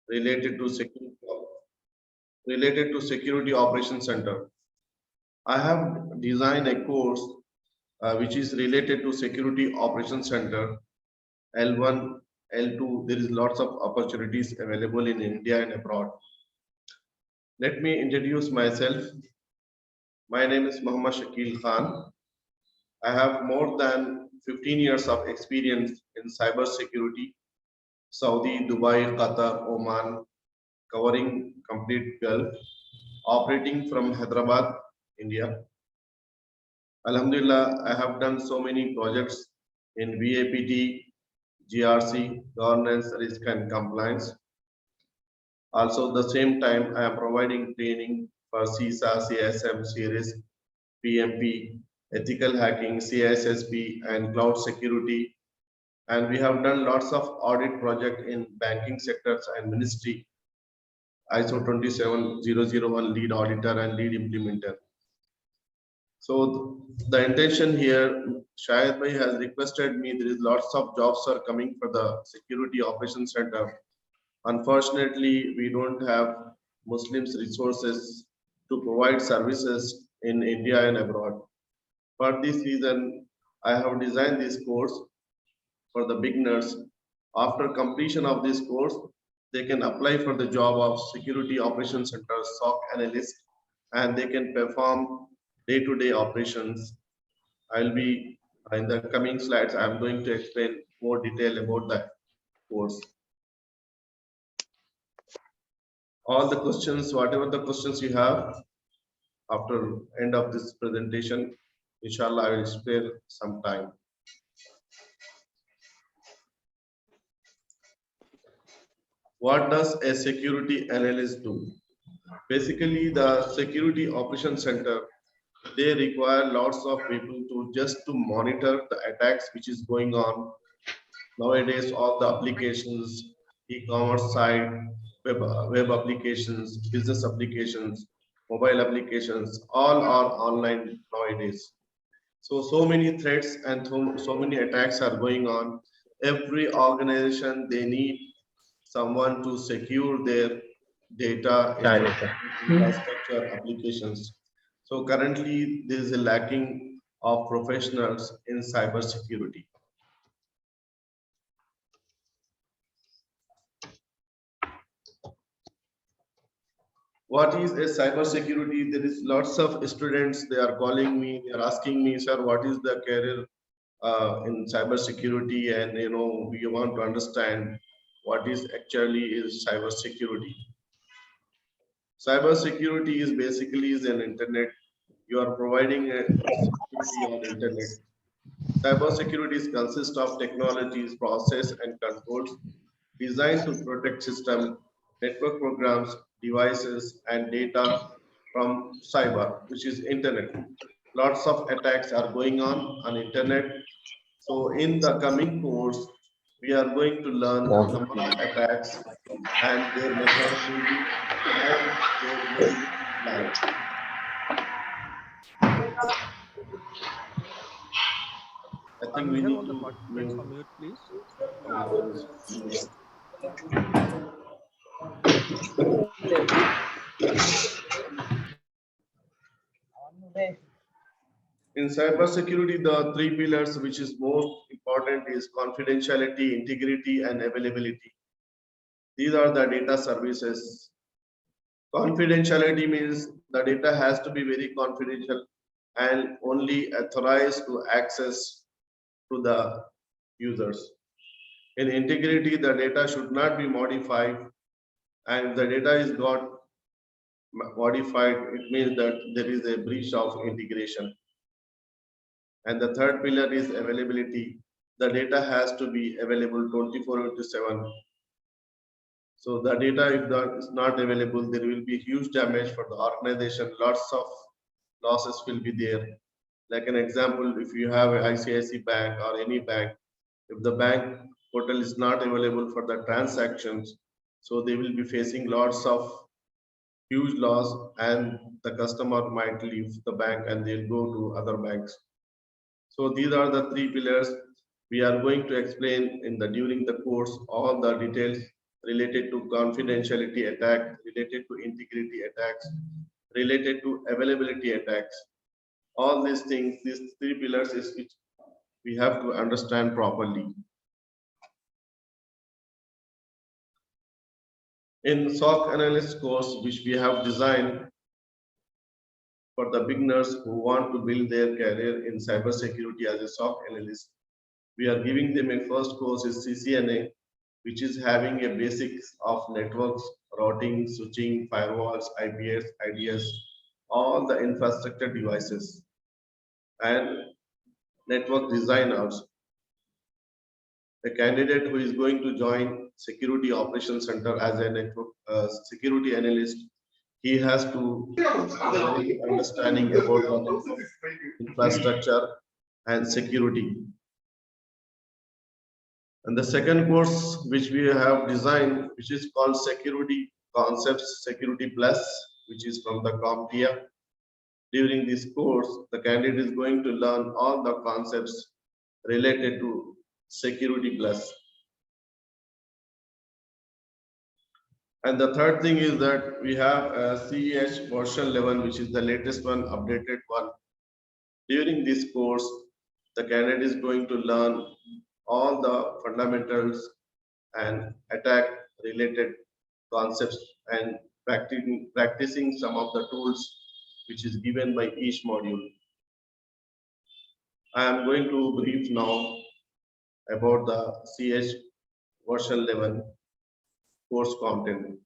related to security operations center. I have designed a course which is related to security operations center L1, L2. There is lots of opportunities available in India and abroad. Let me introduce myself. My name is Mohd Shakeel Khan. I have more than 15 years of experience in cyber security, Saudi, Dubai, Qatar, Oman, covering complete Gulf, operating from Hyderabad, India. Alhamdulillah, I have done so many projects in VAPT, GRC, governance, risk and compliance. Also, the same time, I am providing training for CISA, CSM, CRISC, PMP, ethical hacking, CISSP, and cloud security. And we have done lots of audit project in banking sectors and ministry, ISO 27001 lead auditor and lead implementer. So the intention here, Shahid Bhai has requested me, there is lots of jobs are coming for the security operations center. Unfortunately, we don't have Muslims resources to provide services in India and abroad. For this reason, I have designed this course for the beginners. After completion of this course, they can apply for the job of security operations center SOC analyst, and they can perform day-to-day operations. I'll be in the coming slides. I'm going to explain more detail about that course. All the questions, whatever the questions you have after end of this presentation, inshallah, I will spare some time. What does a security analyst do? Basically, the security operations center, they require lots of people to just to monitor the attacks which is going on. Nowadays, all the applications, e-commerce site, web applications, business applications, mobile applications, all are online nowadays. So many threats and so many attacks are going on. Every organization, they need someone to secure their data, infrastructure, applications. So currently, there is a lacking of professionals in cyber security. What is a cyber security? There is lots of students, they are calling me, they are asking me, sir, what is the career in cyber security? And we want to understand what is actually is cyber security. Cyber security is basically is an internet. You are providing a security on internet. Cyber security consists of technologies, process and controls designed to protect system, network programs, devices and data from cyber, which is internet. Lots of attacks are going on internet. So in the coming course, we are going to learn number of attacks and their methodology and their plan. I think we need to mute, please. In cybersecurity, the three pillars which is most important is confidentiality, integrity, and availability. These are the data services. Confidentiality means the data has to be very confidential and only authorized to access to the users. In integrity, the data should not be modified, and if the data is got modified, it means that there is a breach of integration. And the third pillar is availability. The data has to be available 24/7. So the data, if that is not available, there will be huge damage for the organization. Lots of losses will be there. Like an example, if you have an ICICI bank or any bank, if the bank portal is not available for the transactions, so they will be facing lots of huge loss, and the customer might leave the bank and they'll go to other banks. So these are the three pillars we are going to explain in the during the course, all the details related to confidentiality attack, related to integrity attacks, related to availability attacks. All these things, these three pillars is which we have to understand properly. In SOC analyst course, which we have designed for the beginners who want to build their career in cybersecurity as a SOC analyst, we are giving them a first course is CCNA, which is having a basics of networks, routing, switching, firewalls, IPS, IDS, all the infrastructure devices, and network design also. A candidate who is going to join Security Operations Center as a network security analyst, he has to have a understanding about the network infrastructure and security. And the second course which we have designed, which is called Security Concepts Security Plus, which is from the CompTIA. During this course, the candidate is going to learn all the concepts related to Security Plus. And the third thing is that we have a CEH version 11, which is the latest one, updated one. During this course, the candidate is going to learn all the fundamentals and attack related concepts and practicing some of the tools which is given by each module. I am going to brief now about the CH version 11 course content.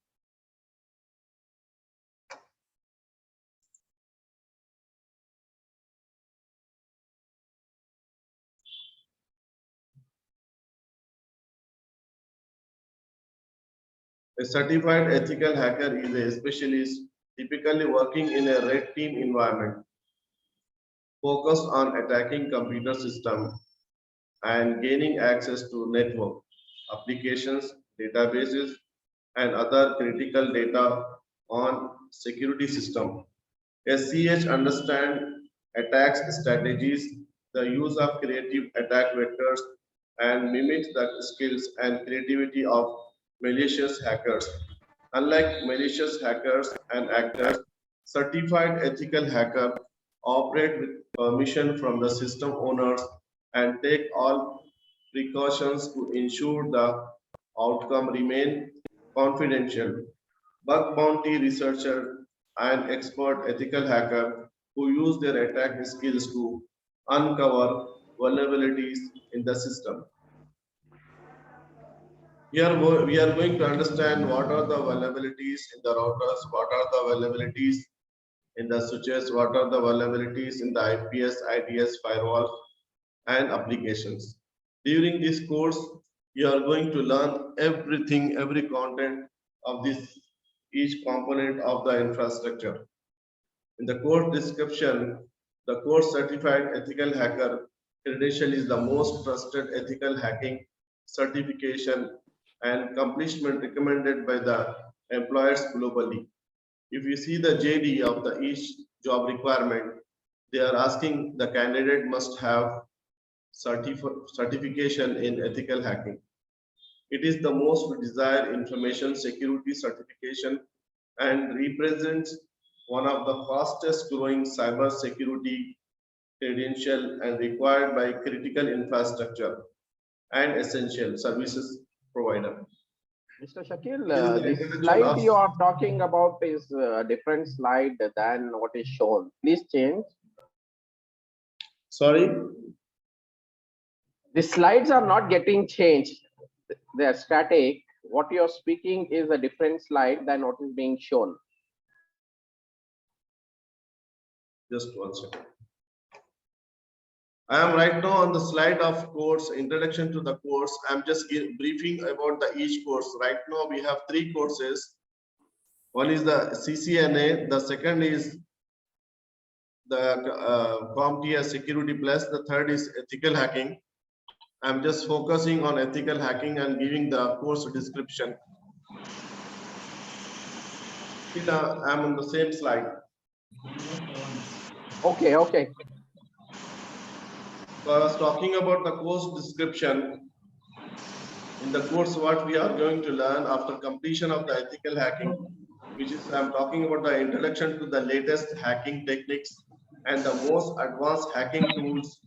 A certified ethical hacker is a specialist typically working in a red team environment, focused on attacking computer systems and gaining access to network, applications, databases, and other critical data on security system. SCH understand attacks strategies, the use of creative attack vectors, and mimics the skills and creativity of malicious hackers. Unlike malicious hackers and actors, certified ethical hacker operate with permission from the system owners and take all precautions to ensure the outcome remain confidential. Bug bounty researcher and expert ethical hacker who use their attack skills to uncover vulnerabilities in the system. Here we are going to understand what are the vulnerabilities in the routers, what are the vulnerabilities in the switches, what are the vulnerabilities in the IPS, IDS, firewall, and applications. During this course, you are going to learn everything, every content of this, each component of the infrastructure. In the course description, the course certified ethical hacker credential is the most trusted ethical hacking certification and accomplishment recommended by the employers globally. If you see the JD of the each job requirement, they are asking the candidate must have certification in ethical hacking. It is the most desired information security certification and represents one of the fastest growing cyber security credential and required by critical infrastructure and essential services provider. Mr. Shakeel, this slide you are talking about is a different slide than what is shown. Please change. Sorry? The slides are not getting changed. They are static. What you are speaking is a different slide than what is being shown. Just one second. I am right now on the slide of course, introduction to the course. I'm just briefing about the each course. Right now we have three courses. One is the CCNA, the second is the CompTIA Security Plus, the third is ethical hacking. I'm just focusing on ethical hacking and giving the course description. I'm on the same slide. Okay. So I was talking about the course description. In the course, what we are going to learn after completion of the ethical hacking, which is I'm talking about the introduction to the latest hacking techniques and the most advanced hacking tools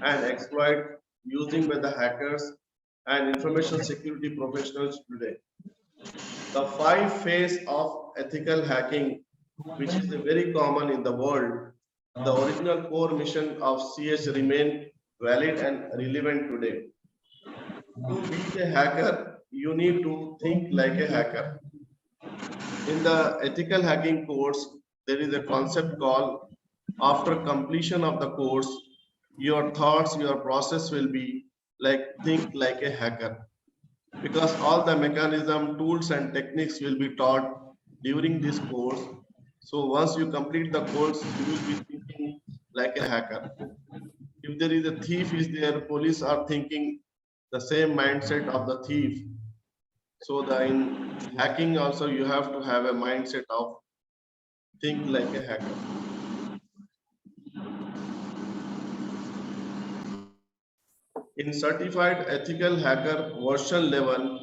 and exploit using by the hackers and information security professionals today. The 5 phase of ethical hacking, which is very common in the world, the original core mission of CS remain valid and relevant today. To be a hacker, you need to think like a hacker. In the ethical hacking course, there is a concept called after completion of the course, your thoughts, your process will be like think like a hacker. Because all the mechanism, tools and techniques will be taught during this course. So once you complete the course, you will be thinking like a hacker. If there is a thief is there, police are thinking the same mindset of the thief. So the in hacking also you have to have a mindset of think like a hacker. In certified ethical hacker version 11,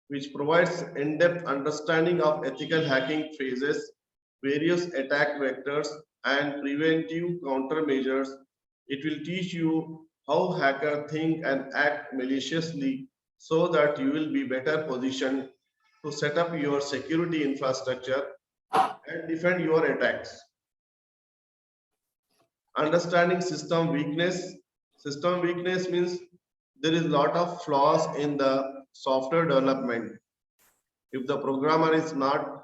which provides in-depth understanding of ethical hacking phases, various attack vectors, and preventive countermeasures. It will teach you how hackers think and act maliciously so that you will be better positioned to set up your security infrastructure and defend your attacks. Understanding system weakness. System weakness means there is a lot of flaws in the software development. If the programmer is not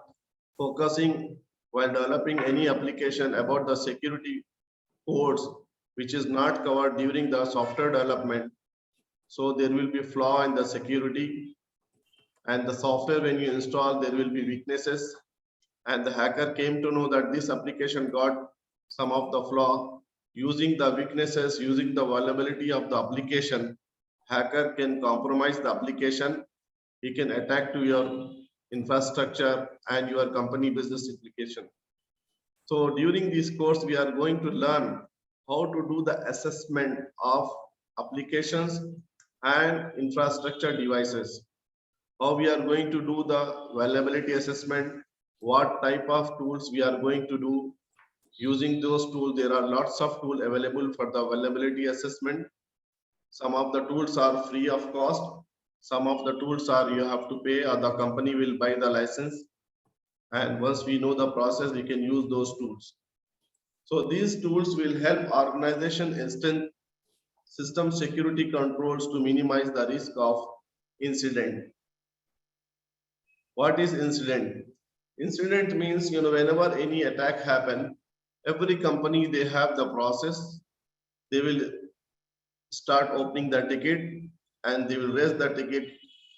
focusing while developing any application about the security codes, which is not covered during the software development, so there will be flaw in the security, and the software when you install, there will be weaknesses, and the hacker came to know that this application got some of the flaw. Using the weaknesses, using the vulnerability of the application, hacker can compromise the application. He can attack to your infrastructure and your company business application. So during this course, we are going to learn how to do the assessment of applications and infrastructure devices. How we are going to do the vulnerability assessment, what type of tools we are going to do. Using those tools, there are lots of tools available for the vulnerability assessment. Some of the tools are free of cost. Some of the tools are you have to pay or the company will buy the license. And once we know the process, we can use those tools. So these tools will help organization instant system security controls to minimize the risk of incident. What is incident? Incident means, whenever any attack happen, every company, they have the process. They will start opening the ticket and they will raise the ticket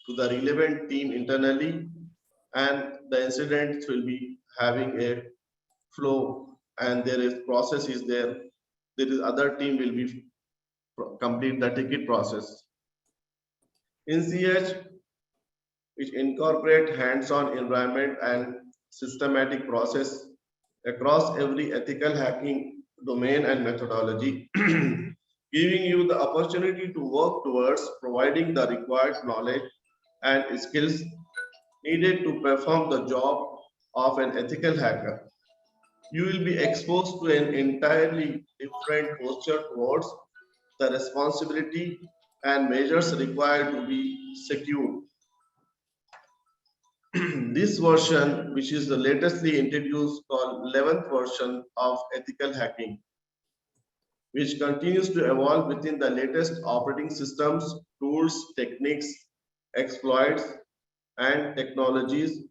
to the relevant team internally, and the incidents will be having a flow, and there is process is there. There is other team will be complete the ticket process. In CH, which incorporate hands-on environment and systematic process across every ethical hacking domain and methodology, giving you the opportunity to work towards providing the required knowledge and skills needed to perform the job of an ethical hacker. You will be exposed to an entirely different posture towards the responsibility and measures required to be secure. This version, which is the latestly introduced called 11th version of ethical hacking, which continues to evolve within the latest operating systems, tools, techniques, exploits, and technologies.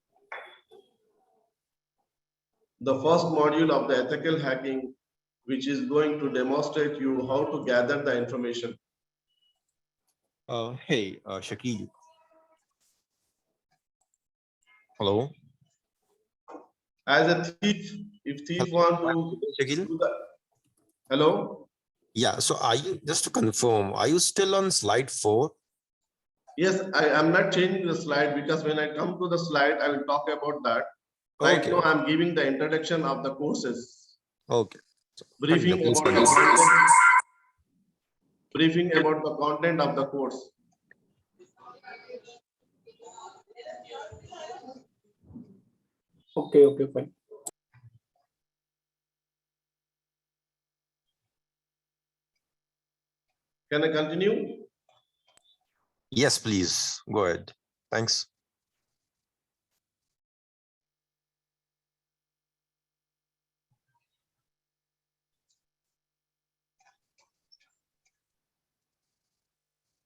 The first module of the ethical hacking, which is going to demonstrate you how to gather the information. Hey, Shakeel. Hello. As a thief, if thief want to Shakeel? do the, hello? Yeah, so are you, just to confirm, are you still on slide 4? Yes, I am not changing the slide because when I come to the slide, I will talk about that. Right Okay. now, I'm giving the introduction of the courses. Okay. So, Briefing please about the continue. content. Briefing about the content of the course. Okay, okay, fine. Can I continue? Yes, please. Go ahead. Thanks.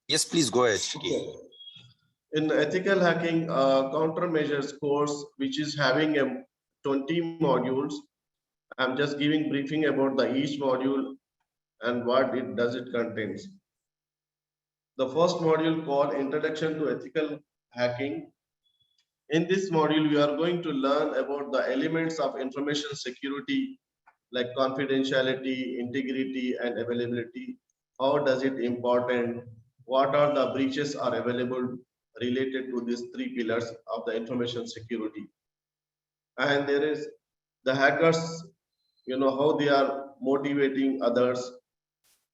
Yes, please go ahead, Shakeel. In ethical hacking countermeasures course, which is having a 20 modules, I'm just giving briefing about the each module and what it contains. The first module called Introduction to Ethical Hacking. In this module, we are going to learn about the elements of information security like confidentiality, integrity, and availability. How does it important? What are the breaches are available related to these three pillars of the information security? And there is the hackers, how they are motivating others,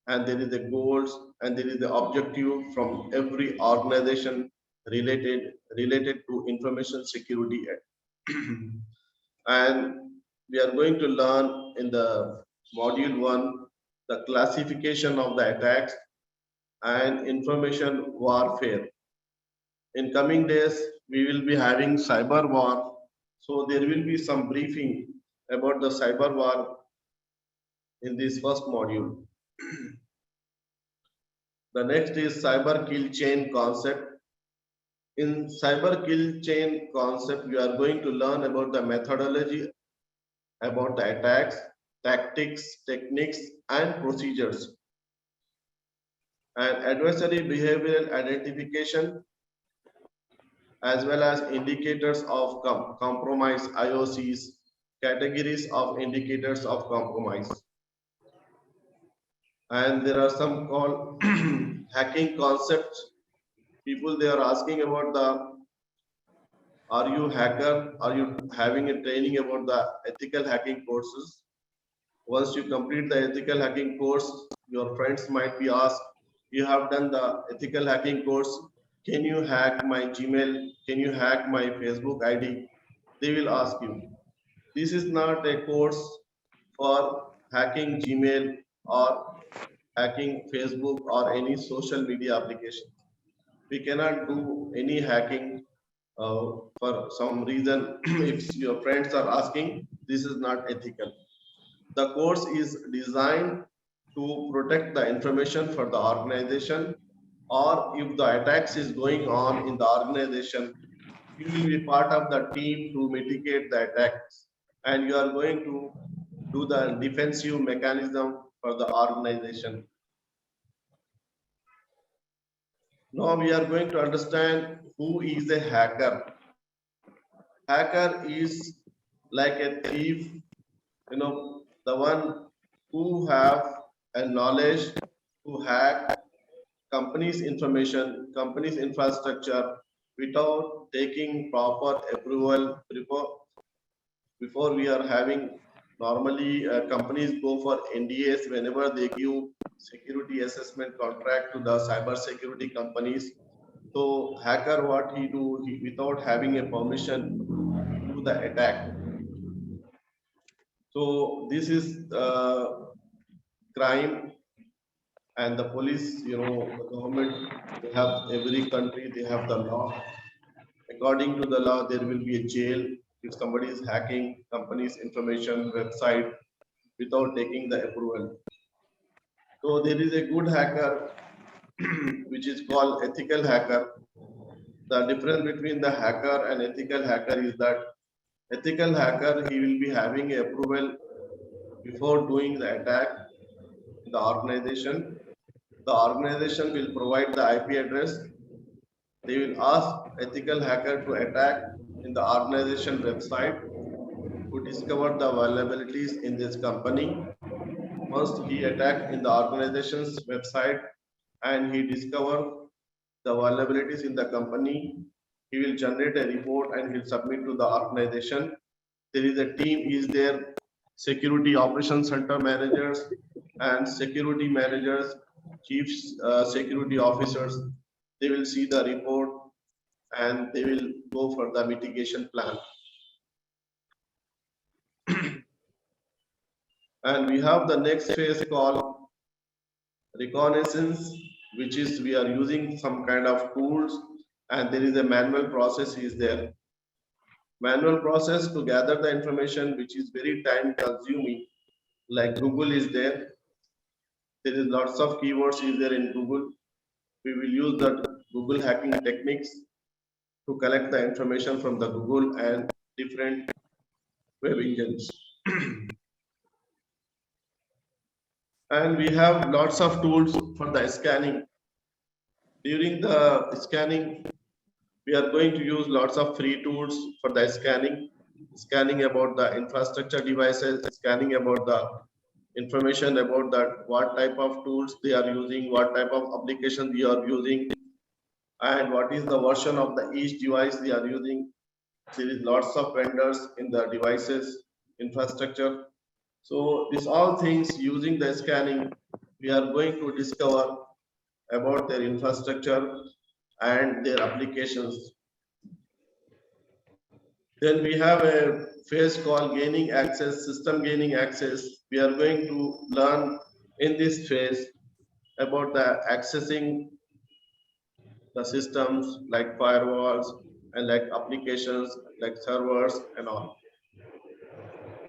and there is the goals and there is the objective from every organization related to information security. And we are going to learn in the module 1 the classification of the attacks and information warfare. In coming days we will be having cyber war, so there will be some briefing about the cyber war in this first module. The next is cyber kill chain concept. In cyber kill chain concept, we are going to learn about the methodology, about the attacks, tactics, techniques, and procedures, and adversary behavioral identification, as well as indicators of compromise, IOCs, categories of indicators of compromise. And there are some called hacking concepts. People, they are asking about are you hacker? Are you having a training about the ethical hacking courses? Once you complete the ethical hacking course, your friends might be asked, you have done the ethical hacking course, can you hack my Gmail? Can you hack my Facebook ID? They will ask you. This is not a course for hacking Gmail or hacking Facebook or any social media application. We cannot do any hacking for some reason. If your friends are asking, this is not ethical. The course is designed to protect the information for the organization, or if the attacks is going on in the organization, you will be part of the team to mitigate the attacks, and you are going to do the defensive mechanism for the organization. Now we are going to understand who is a hacker. Hacker is like a thief, the one who have a knowledge to hack company's information, company's infrastructure without taking proper approval before we are having. Normally, companies go for NDAs whenever they give security assessment contract to the cyber security companies. So hacker, what he do, without having a permission, he do the attack. So this is crime, and the police, the government, they have, every country they have the law. According to the law, there will be a jail if somebody is hacking company's information website without taking the approval. So there is a good hacker which is called ethical hacker. The difference between the hacker and ethical hacker is that ethical hacker, he will be having a approval before doing the attack in the organization. The organization will provide the IP address. They will ask ethical hacker to attack in the organization website to discover the vulnerabilities in this company. Once he attack in the organization's website and he discover the vulnerabilities in the company, he will generate a report and he'll submit to the organization. There is a team is there, security operations center managers and security managers, chief security officers. They will see the report and they will go for the mitigation plan. And we have the next phase called reconnaissance, which is we are using some kind of tools, and there is a manual process is there. Manual process to gather the information, which is very time consuming. Like Google is there. There is lots of keywords is there in Google. We will use the Google hacking techniques to collect the information from the Google and different web engines. And we have lots of tools for the scanning. During the scanning, we are going to use lots of free tools for the scanning about the infrastructure devices, scanning about the information about that, what type of tools they are using, what type of application we are using, and what is the version of the each device they are using. There is lots of vendors in the devices infrastructure. So these all things using the scanning, we are going to discover about their infrastructure and their applications. Then we have a phase called gaining access, system gaining access. We are going to learn in this phase about the accessing the systems like firewalls and like applications like servers and all.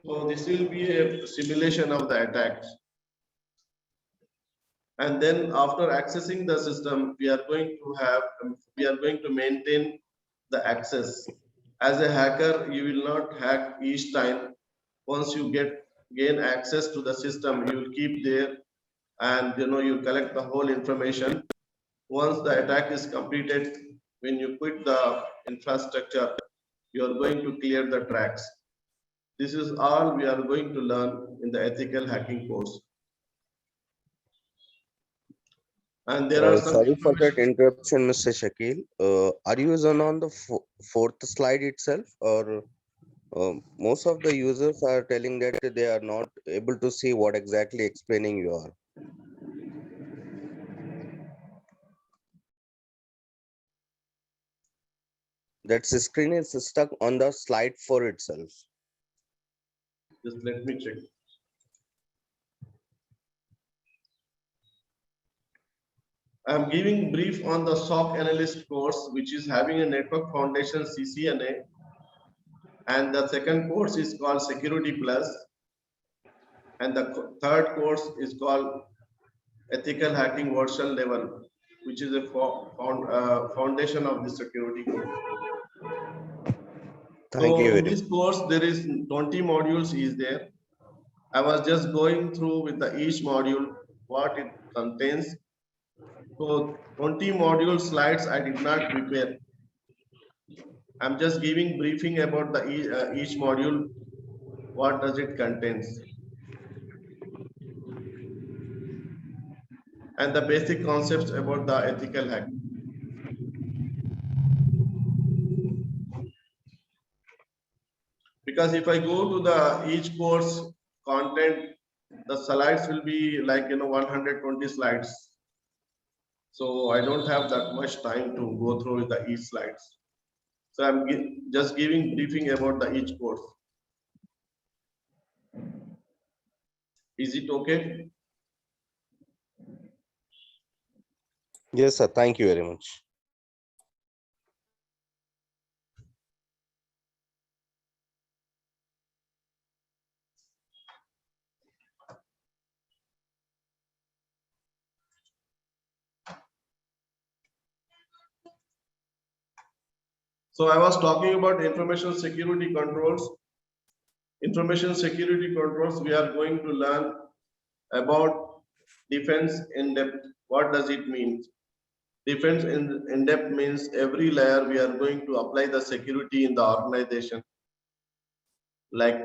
So this will be a simulation of the attacks. And then after accessing the system, we are going to maintain the access. As a hacker, you will not hack each time. Once you gain access to the system, you will keep there, and you collect the whole information. Once the attack is completed, when you quit the infrastructure, you are going to clear the tracks. This is all we are going to learn in the ethical hacking course. And there are some Sorry for that interruption, Mr. Shakeel. Are you on the fourth slide itself, or most of the users are telling that they are not able to see what exactly explaining you are? That screen is stuck on the slide 4 itself. Just let me check. I'm giving brief on the SOC Analyst course, which is having a Network Foundation CCNA. And the second course is called Security Plus. And the third course is called Ethical Hacking Version Level, which is a foundation of the security course. Thank you So in very this course, there is 20 modules is there. I was just going through with each module, what it contains. So 20 module slides I did not prepare. I'm just giving briefing about the each module, what does it contains, and the basic concepts about the ethical hacking. Because if I go to the each course content, the slides will be like 120 slides. So I don't have that much time to go through the each slides. So I'm just giving briefing about the each course. Is it okay? Yes, sir. Thank you very much. So I was talking about information security controls. Information security controls, we are going to learn about defense in depth. What does it mean? Defense in depth means every layer we are going to apply the security in the organization, like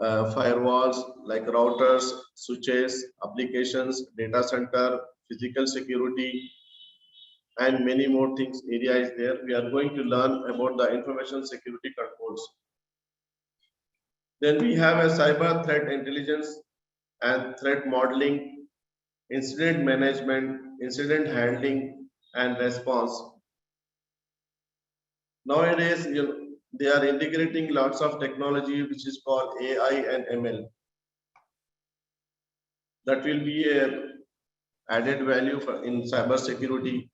firewalls, like routers, switches, applications, data center, physical security, and many more things area is there. We are going to learn about the information security controls. Then we have a cyber threat intelligence and threat modeling, incident management, incident handling, and response. Nowadays, they are integrating lots of technology which is called AI and ML. That will be a added value in cyber security.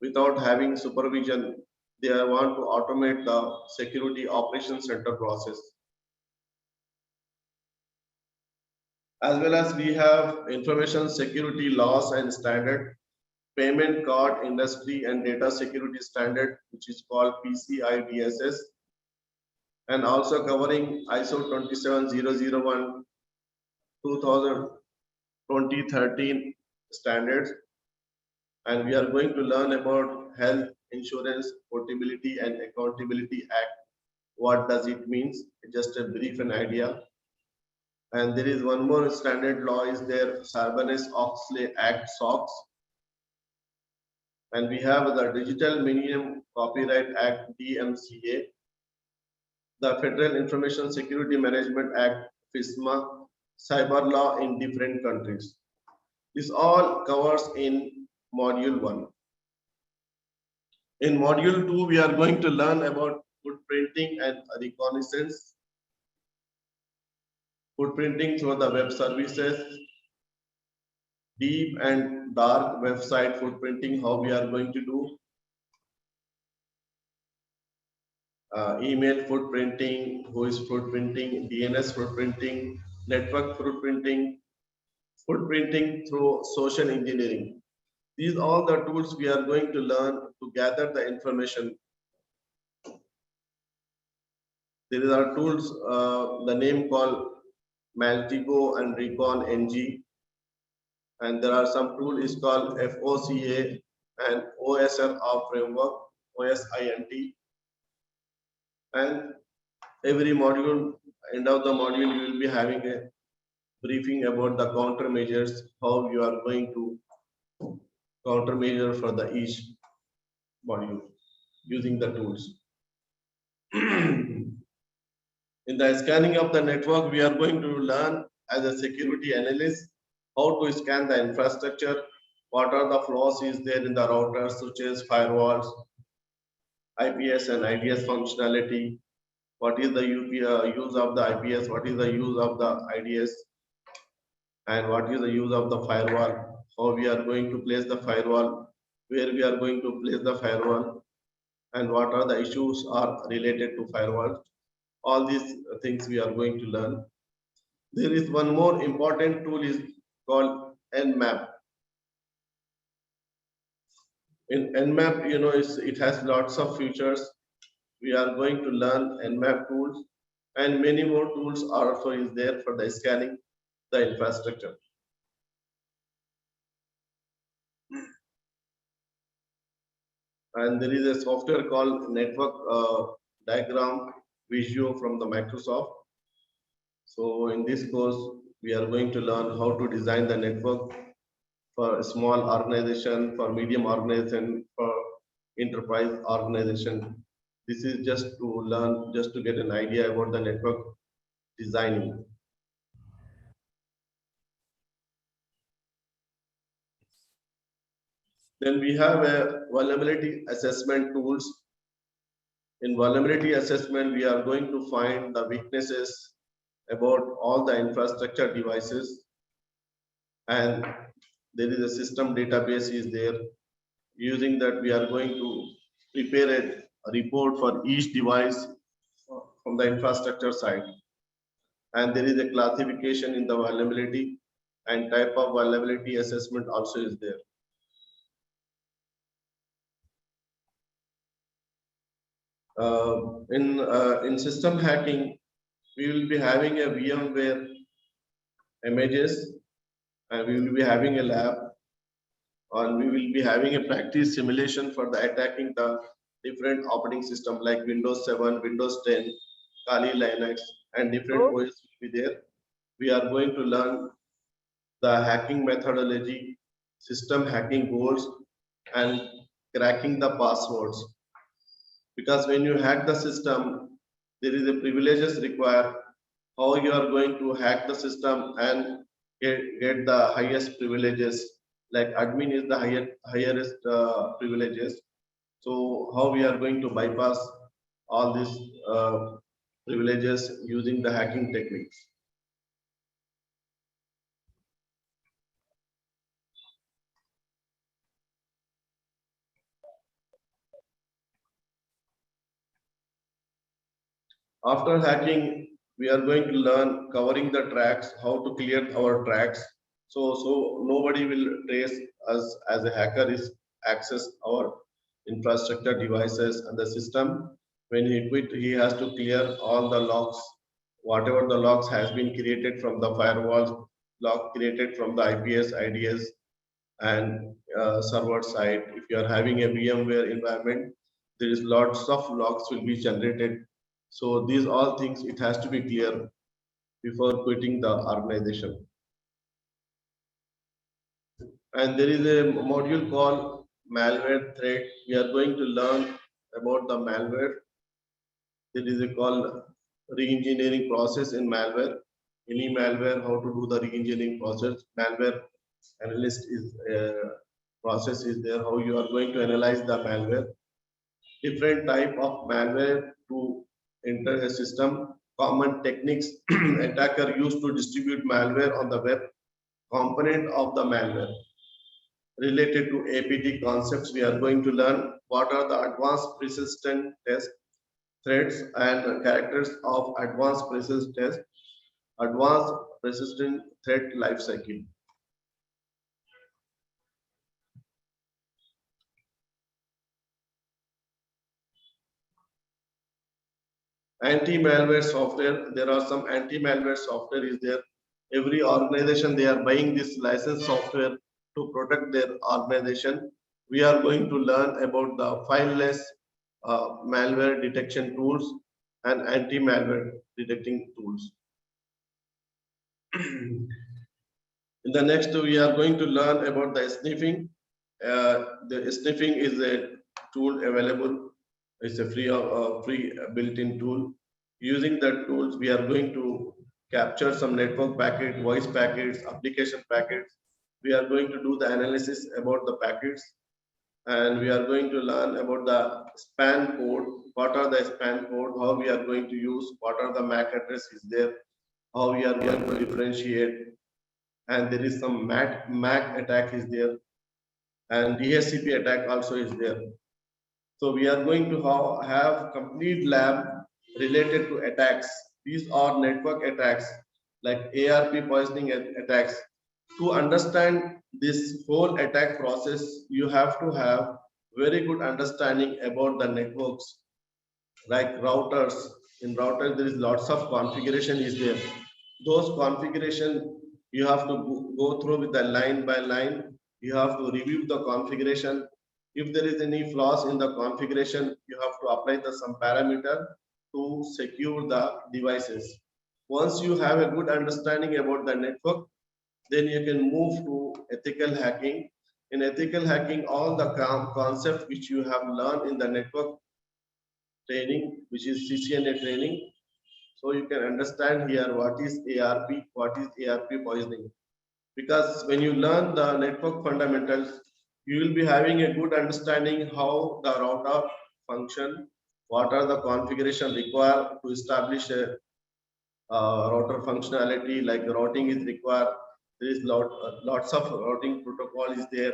Without having supervision, they want to automate the security operations center process. As well as we have information security laws and standard, payment card industry and data security standard, which is called PCI DSS, and also covering ISO 27001 2013 standards. And we are going to learn about Health Insurance Portability and Accountability Act. What does it mean? Just a brief an idea. And there is one more standard law is there, Sarbanes-Oxley Act, SOX. And we have the Digital Millennium Copyright Act, DMCA, the Federal Information Security Management Act, FISMA, cyber law in different countries. This all covers in module 1. In module 2, we are going to learn about footprinting and reconnaissance, footprinting through the web services, deep and dark website footprinting, how we are going to do, email footprinting, voice footprinting, DNS footprinting, network footprinting, footprinting through social engineering. These are all the tools we are going to learn to gather the information. There are tools, the name called Maltigo and Recon NG. And there are some tool is called FOCA and OSRR framework, OSINT. And every module, end of the module, you will be having a briefing about the countermeasures, how you are going to countermeasure for the each module using the tools. In the scanning of the network, we are going to learn as a security analyst how to scan the infrastructure, what are the flaws is there in the routers, switches, firewalls, IPS and IDS functionality, what is the use of the IPS, what is the use of the IDS, and what is the use of the firewall, how we are going to place the firewall, where we are going to place the firewall, and what are the issues are related to firewall. All these things we are going to learn. There is one more important tool is called Nmap. In Nmap, it has lots of features. We are going to learn Nmap tools, and many more tools are also is there for the scanning the infrastructure. And there is a software called Network Diagram Visio from the Microsoft. So in this course, we are going to learn how to design the network for a small organization, for medium organization, for enterprise organization. This is just to learn, just to get an idea about the network designing. Then we have a vulnerability assessment tools. In vulnerability assessment, we are going to find the weaknesses about all the infrastructure devices, and there is a system database is there. Using that, we are going to prepare a report for each device from the infrastructure side. And there is a classification in the vulnerability, and type of vulnerability assessment also is there. In system hacking, we will be having a VMware images, and we will be having a lab, and we will be having a practice simulation for the attacking the different operating system like Windows 7, Windows 10, Kali Linux, and different OS will be there. We are going to learn the hacking methodology, system hacking goals, and cracking the passwords. Because when you hack the system, there is a privileges required, how you are going to hack the system and get the highest privileges, like admin is the highest privileges. So how we are going to bypass all these privileges using the hacking techniques. After hacking, we are going to learn covering the tracks, how to clear our tracks. So nobody will trace us as a hacker is access our infrastructure devices and the system. When he quit, he has to clear all the logs, whatever the logs has been created from the firewalls, log created from the IPS, IDS, and server side. If you are having a VMware environment, there is lots of logs will be generated. So these all things, it has to be clear before quitting the organization. And there is a module called malware threat. We are going to learn about the malware. There is a called re-engineering process in malware. Any malware, how to do the re-engineering process. Malware analyst is process is there, how you are going to analyze the malware. Different type of malware to enter a system. Common techniques attacker used to distribute malware on the web. Component of the malware. Related to APT concepts, we are going to learn what are the advanced persistent test threats and characters of advanced persistent test, advanced persistent threat lifecycle. Anti-malware software, there are some anti-malware software is there. Every organization, they are buying this licensed software to protect their organization. We are going to learn about the fileless malware detection tools and anti-malware detecting tools. In the next, we are going to learn about the sniffing. The sniffing is a tool available. It's a free built-in tool. Using that tools, we are going to capture some network packet, voice packets, application packets. We are going to do the analysis about the packets, and we are going to learn about the span code. What are the span code? How we are going to use? What are the MAC address is there? How we are going to differentiate? And there is some MAC attack is there, and DHCP attack also is there. So we are going to have complete lab related to attacks. These are network attacks like ARP poisoning attacks. To understand this whole attack process, you have to have very good understanding about the networks, like routers. In routers, there is lots of configuration is there. Those configuration you have to go through with the line by line. You have to review the configuration. If there is any flaws in the configuration, you have to apply some parameter to secure the devices. Once you have a good understanding about the network, then you can move to ethical hacking. In ethical hacking, all the concept which you have learned in the network training, which is CCNA training, so you can understand here what is ARP, what is ARP poisoning. Because when you learn the network fundamentals, you will be having a good understanding how the router function, what are the configuration required to establish a router functionality, like the routing is required. There is lots of routing protocol is there.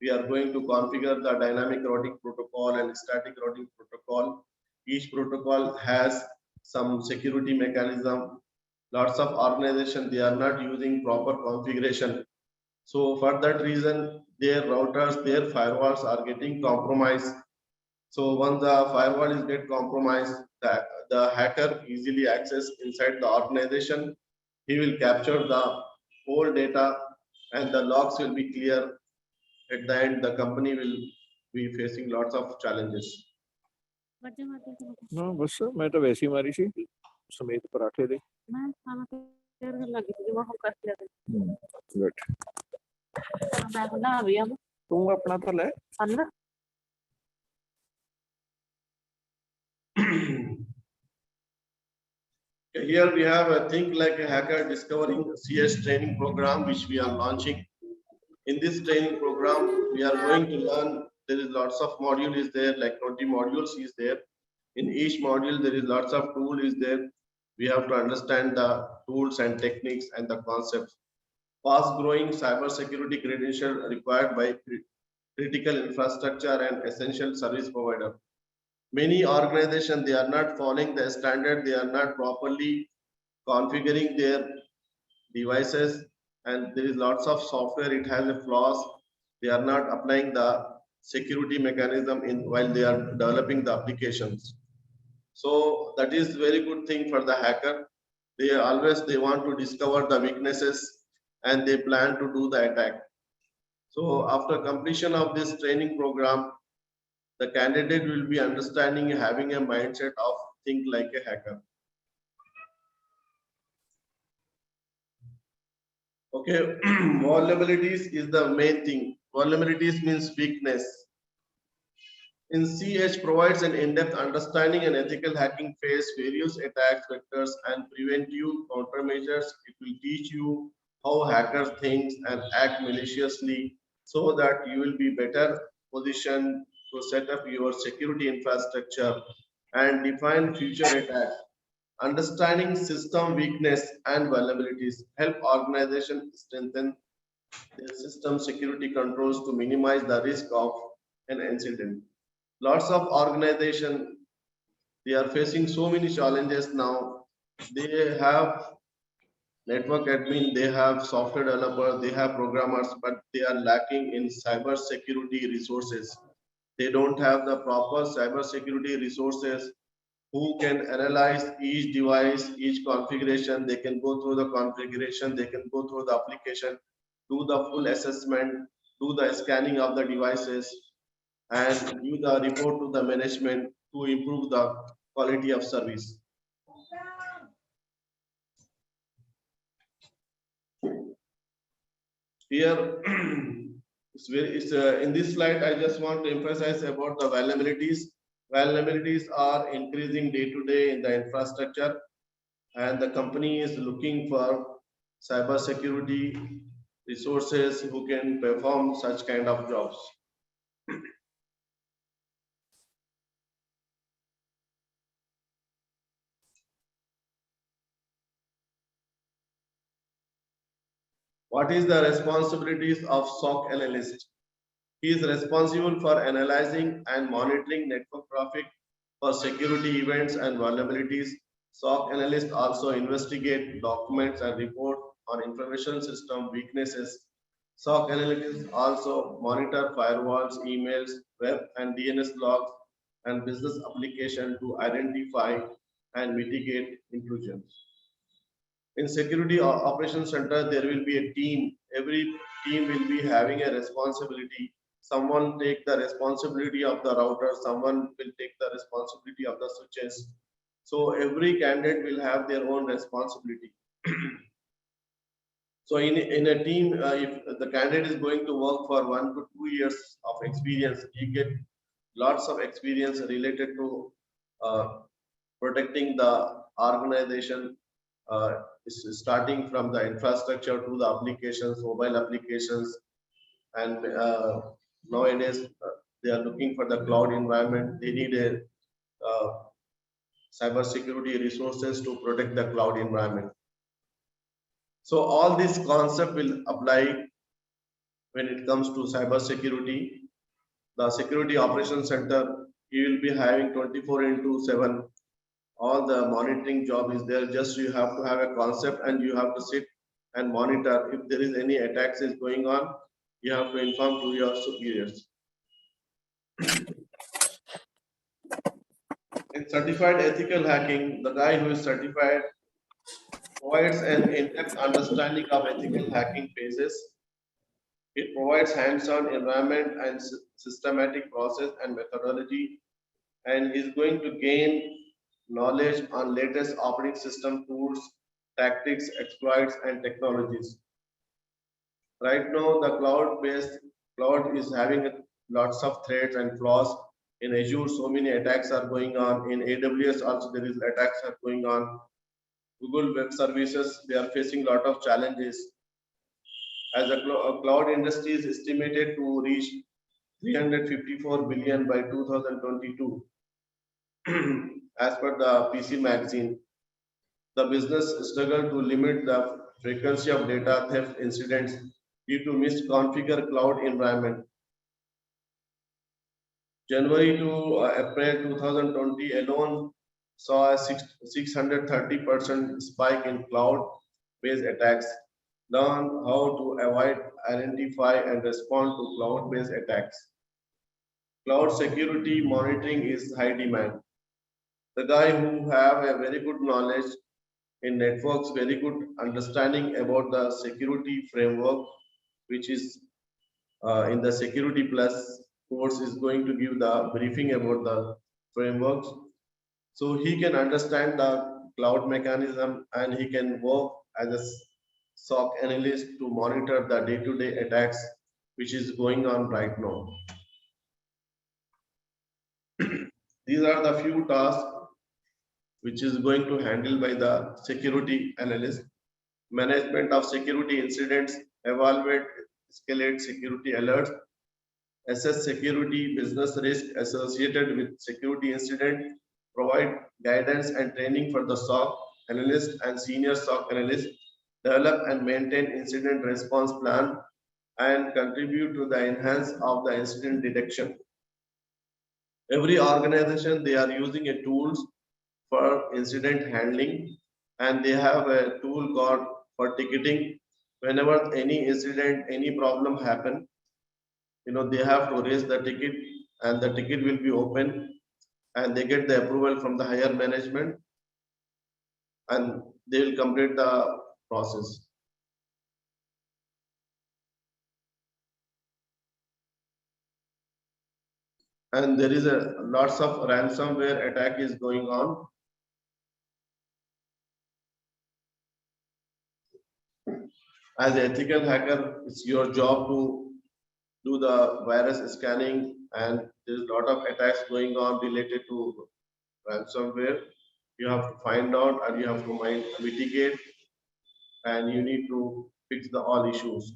We are going to configure the dynamic routing protocol and static routing protocol. Each protocol has some security mechanism. Lots of organizations, they are not using proper configuration. So for that reason, their routers, their firewalls are getting compromised. So once the firewall is get compromised, the hacker easily access inside the organization. He will capture the whole data and the logs will be clear. At the end, the company will be facing lots of challenges. No, बस मैं तो वैसी मारी सी समेत पराठे दे good तू अपना तो ले Here we have a Think Like a Hacker Discovering CS training program, which we are launching. In this training program, we are going to learn, there is lots of modules is there, like 20 modules is there. In each module, there is lots of tool is there. We have to understand the tools and techniques and the concepts. Fast growing cybersecurity credential required by critical infrastructure and essential service provider. Many organizations, they are not following the standard, they are not properly configuring their devices, and there is lots of software, it has a flaws. They are not applying the security mechanism in while they are developing the applications. So that is very good thing for the hacker. They want to discover the weaknesses and they plan to do the attack. So after completion of this training program, the candidate will be understanding, having a mindset of think like a hacker. Okay, vulnerabilities is the main thing. Vulnerabilities means weakness. In CH provides an in-depth understanding and ethical hacking face various attack vectors and preventive countermeasures. It will teach you how hackers think and act maliciously so that you will be better positioned to set up your security infrastructure and define future attacks. Understanding system weakness and vulnerabilities help organizations strengthen their system security controls to minimize the risk of an incident. Lots of organization, they are facing so many challenges now. They have network admin, they have software developers, they have programmers, but they are lacking in cyber security resources. They don't have the proper cyber security resources who can analyze each device, each configuration. They can go through the configuration, they can go through the application, do the full assessment, do the scanning of the devices, and give the report to the management to improve the quality of service. Here, in this slide, I just want to emphasize about the vulnerabilities. Vulnerabilities are increasing day to day in the infrastructure, and the company is looking for cyber security resources who can perform such kind of jobs. What is the responsibilities of SOC analyst? He is responsible for analyzing and monitoring network traffic for security events and vulnerabilities. SOC analysts also investigate documents and report on information system weaknesses. SOC analysts also monitor firewalls, emails, web and DNS logs, and business application to identify and mitigate intrusions. In security operations center, there will be a team. Every team will be having a responsibility. Someone take the responsibility of the router, someone will take the responsibility of the switches. So every candidate will have their own responsibility. So in a team, if the candidate is going to work for 1 to 2 years of experience, he get lots of experience related to protecting the organization, starting from the infrastructure to the applications, mobile applications, and nowadays they are looking for the cloud environment. They need a cyber security resources to protect the cloud environment. So all this concept will apply when it comes to cyber security. The security operations center, you will be having 24/7. All the monitoring job is there. Just you have to have a concept and you have to sit and monitor. If there is any attacks is going on, you have to inform to your superiors. In certified ethical hacking, the guy who is certified provides an in-depth understanding of ethical hacking phases. It provides hands-on environment and systematic process and methodology, and is going to gain knowledge on latest operating system tools, tactics, exploits, and technologies. Right now, the cloud is having lots of threats and flaws. In Azure, so many attacks are going on. In AWS, also there is attacks are going on. Google Web Services, they are facing a lot of challenges. As a cloud industry is estimated to reach 354 billion by 2022. as per the PC magazine, the business struggled to limit the frequency of data theft incidents due to misconfigured cloud environment. January to April 2020 alone saw a 630% spike in cloud-based attacks. Learn how to avoid, identify, and respond to cloud-based attacks. Cloud security monitoring is high demand. The guy who have a very good knowledge in networks, very good understanding about the security framework, which is in the Security Plus course, is going to give the briefing about the frameworks. So he can understand the cloud mechanism and he can work as a SOC analyst to monitor the day-to-day attacks which is going on right now. These are the few tasks which is going to handle by the security analyst. Management of security incidents, evaluate, escalate security alerts, assess security business risk associated with security incident, provide guidance and training for the SOC analyst and senior SOC analyst, develop and maintain incident response plan, and contribute to the enhance of the incident detection. Every organization, they are using a tools for incident handling, and they have a tool called for ticketing. Whenever any incident, any problem happen, they have to raise the ticket and the ticket will be open and they get the approval from the higher management and they will complete the process. And there is a lots of ransomware attack is going on. As an ethical hacker, it's your job to do the virus scanning, and there's a lot of attacks going on related to ransomware. You have to find out and you have to mitigate, and you need to fix the all issues.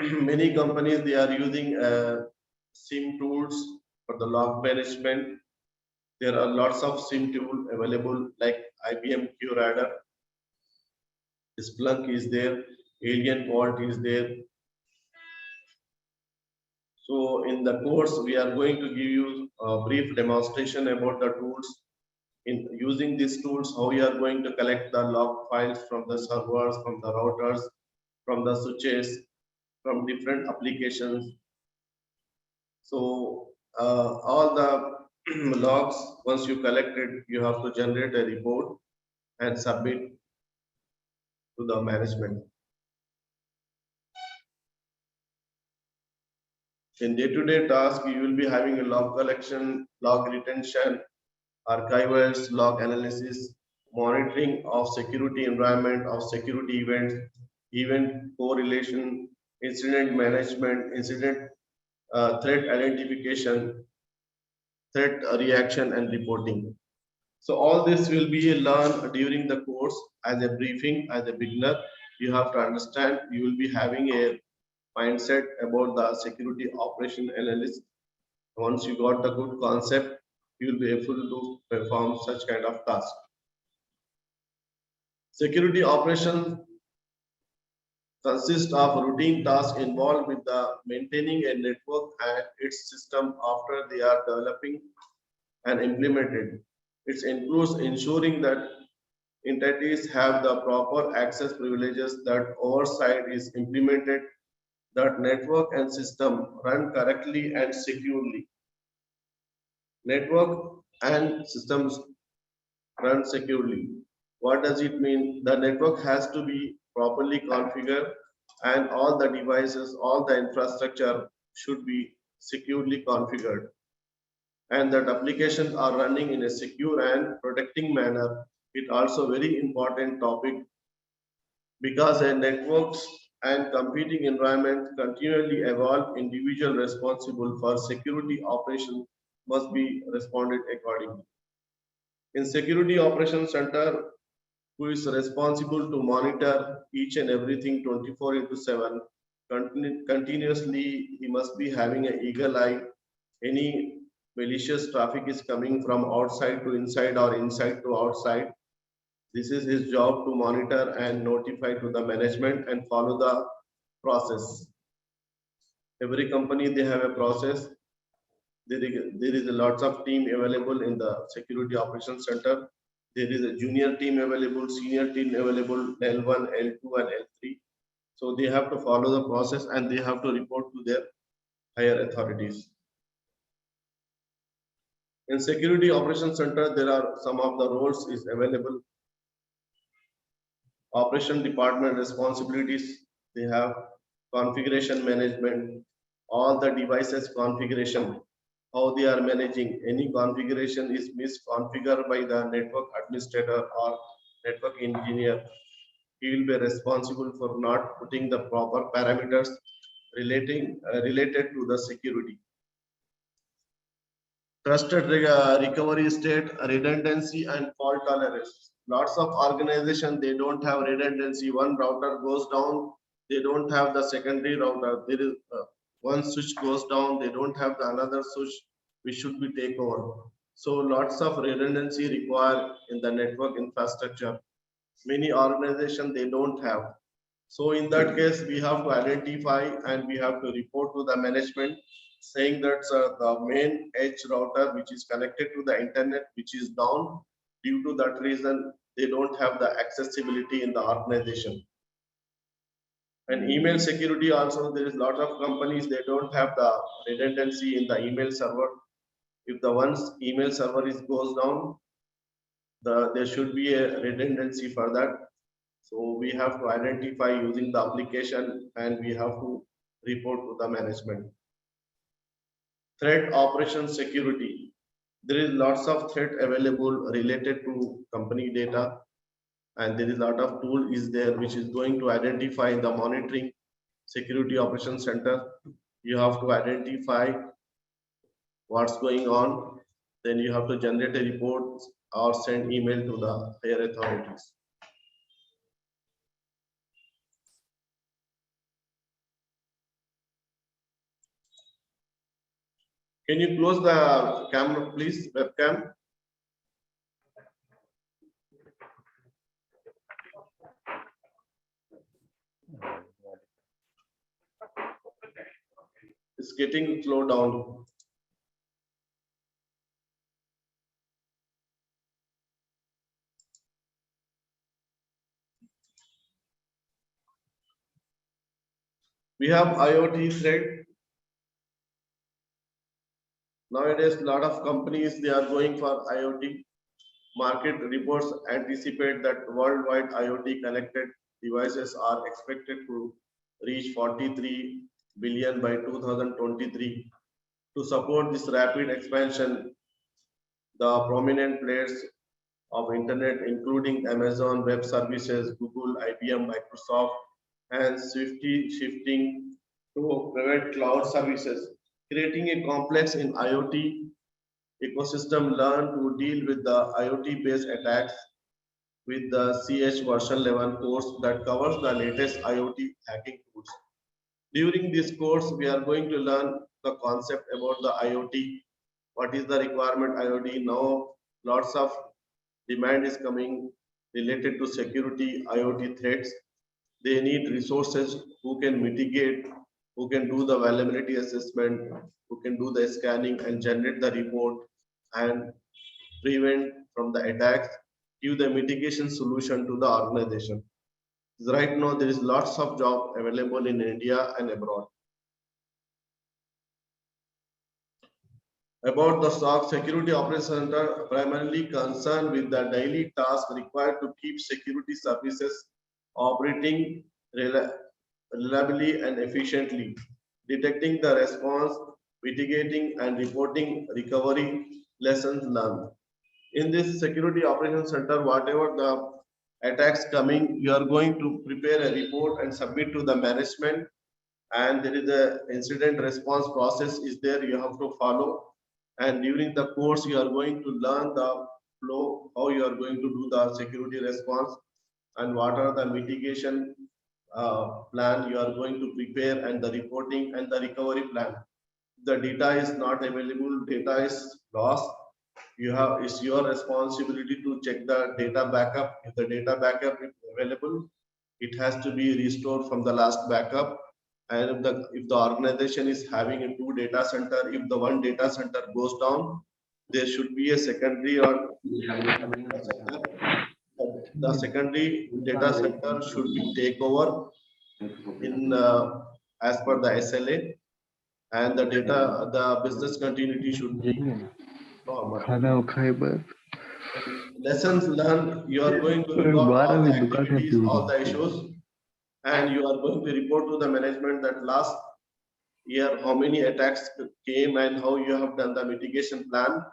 Many companies, they are using SIM tools for the log management. There are lots of SIM tools available like IBM QRadar, Splunk is there, Alien Vault is there. So in the course, we are going to give you a brief demonstration about the tools. In using these tools, how you are going to collect the log files from the servers, from the routers, from the switches, from different applications. So all the logs, once you collect it, you have to generate a report and submit to the management. In day-to-day task, you will be having a log collection, log retention, archivals, log analysis, monitoring of security environment, of security events, event correlation, incident management, incident threat identification, threat reaction and reporting. So all this will be learned during the course as a briefing. As a beginner, you have to understand, you will be having a mindset about the security operation analyst. Once you got the good concept, you will be able to perform such kind of task. Security operations consist of routine tasks involved with the maintaining a network and its system after they are developing and implemented. It includes ensuring that entities have the proper access privileges, that oversight is implemented, that network and system run correctly and securely. Network and systems run securely. What does it mean? The network has to be properly configured and all the devices, all the infrastructure should be securely configured. And that applications are running in a secure and protecting manner. It also very important topic because a networks and computing environment continually evolve. Individual responsible for security operation must be responded accordingly. In Security Operations Center, who is responsible to monitor each and everything 24/7, continuously, he must be having an eagle eye. Any malicious traffic is coming from outside to inside or inside to outside. This is his job to monitor and notify to the management and follow the process. Every company, they have a process. There is a lots of team available in the security operations center. There is a junior team available, senior team available, L1, L2, and L3. So they have to follow the process and they have to report to their higher authorities. In security operations center, there are some of the roles is available. Operation department responsibilities, they have configuration management, all the devices configuration, how they are managing. Any configuration is misconfigured by the network administrator or network engineer, he will be responsible for not putting the proper parameters related to the security. Trusted recovery state, redundancy and fault tolerance. Lots of organizations, they don't have redundancy. One router goes down, they don't have the secondary router. There is one switch goes down, they don't have the another switch which should be taken over. So lots of redundancy required in the network infrastructure. Many organizations, they don't have. So in that case, we have to identify and we have to report to the management saying that the main edge router which is connected to the internet, which is down, due to that reason, they don't have the accessibility in the organization. And email security also, there is a lot of companies, they don't have the redundancy in the email server. If the once email server goes down, there should be a redundancy for that. So we have to identify using the application and we have to report to the management. Threat operation security. There is lots of threat available related to company data, and there is a lot of tool is there which is going to identify the monitoring security operations center. You have to identify what's going on, then you have to generate a report or send email to the higher authorities. Can you close the camera, please, webcam? It's getting slow down. We have IoT threat. Nowadays, a lot of companies, they are going for IoT. Market reports anticipate that worldwide IoT connected devices are expected to reach 43 billion by 2023. To support this rapid expansion, the prominent players of internet, including Amazon Web Services, Google, IBM, Microsoft, and swiftly shifting to private cloud services, creating a complex in IoT ecosystem. Learn to deal with the IoT-based attacks with the CH version 11 course that covers the latest IoT hacking tools. During this course, we are going to learn the concept about the IoT. What is the requirement IoT? Now, lots of demand is coming related to security IoT threats. They need resources who can mitigate, who can do the vulnerability assessment, who can do the scanning and generate the report and prevent from the attacks, give the mitigation solution to the organization. Right now, there is lots of job available in India and abroad. About the SOC, Security Operations Center primarily concerned with the daily task required to keep security services operating reliably and efficiently, detecting the response, mitigating and reporting recovery lessons learned. In this Security Operations Center, whatever the attacks coming, you are going to prepare a report and submit to the management, and there is a incident response process is there you have to follow. And during the course, you are going to learn the flow, how you are going to do the security response and what are the mitigation plan you are going to prepare and the reporting and the recovery plan. The data is not available, data is lost. It's your responsibility to check the data backup. If the data backup is available, it has to be restored from the last backup. And if the organization is having a 2 data center, if the one data center goes down, there should be a secondary or data center. The secondary data center should be take over in as per the SLA, and the business continuity should be normal. Lessons learned, you are going to record all the activities, all the issues, and you are going to report to the management that last year how many attacks came and how you have done the mitigation plan.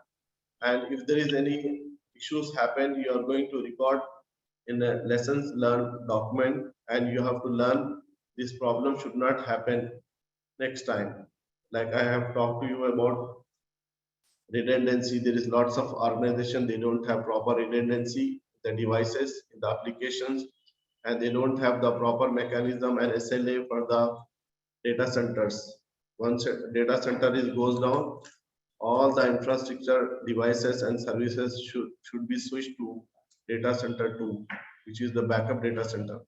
And if there is any issues happen, you are going to record in a lessons learned document, and you have to learn this problem should not happen next time. Like I have talked to you about redundancy, there is lots of organization, they don't have proper redundancy, the devices, the applications, and they don't have the proper mechanism and SLA for the data centers. Once a data center goes down, all the infrastructure devices and services should be switched to data center 2, which is the backup data center.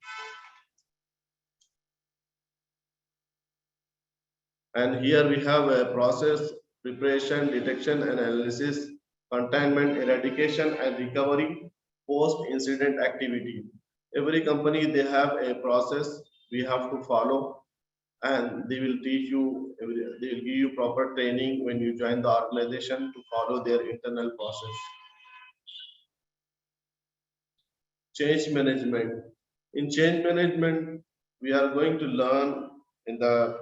And here we have a process: preparation, detection and analysis, containment, eradication and recovery, post incident activity. Every company, they have a process we have to follow, and they will teach you, they will give you proper training when you join the organization to follow their internal process. Change management. In change management, we are going to learn in the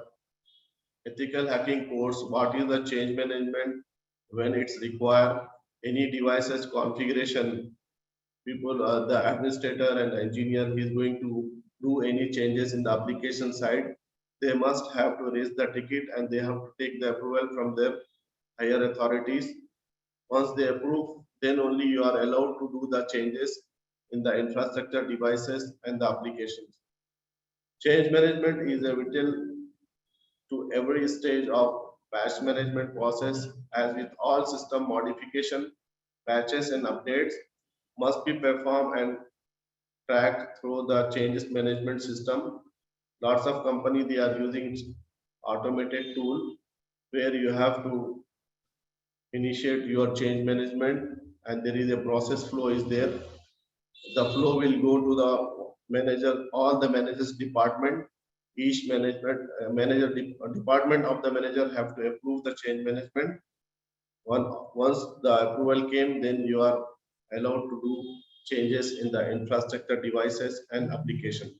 ethical hacking course what is the change management, when it's required, any devices configuration. People, the administrator and the engineer, is going to do any changes in the application side, they must have to raise the ticket and they have to take the approval from their higher authorities. Once they approve, then only you are allowed to do the changes in the infrastructure devices and the applications. Change management is a vital to every stage of patch management process. As with all system modification, patches and updates must be performed and tracked through the changes management system. Lots of company, they are using automated tool where you have to initiate your change management, and there is a process flow is there. The flow will go to the manager, all the managers department. Each department of the manager have to approve the change management. Once the approval came, then you are allowed to do changes in the infrastructure devices and application.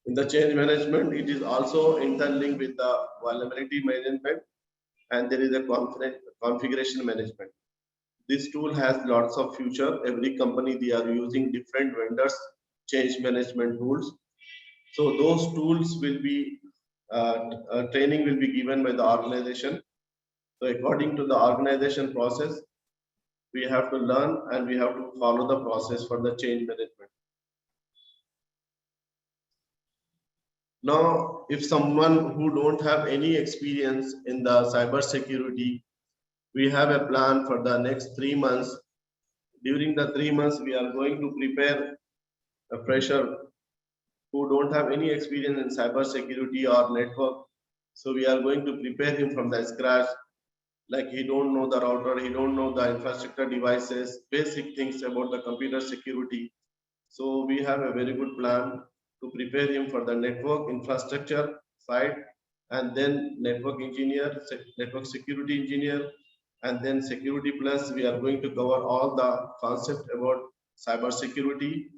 In the change management, it is also interlinked with the vulnerability management, and there is a configuration management. This tool has lots of feature. Every company, they are using different vendors change management tools. So those tools will be training will be given by the organization. So according to the organization process, we have to learn and we have to follow the process for the change management. Now, if someone who don't have any experience in the cyber security, we have a plan for the next 3 months. During the 3 months, we are going to prepare a fresher who don't have any experience in cyber security or network. So we are going to prepare him from the scratch. Like he don't know the router, he don't know the infrastructure devices, basic things about the computer security. So we have a very good plan to prepare him for the network infrastructure side, and then network engineer, network security engineer, and then security plus. We are going to cover all the concept about cyber security.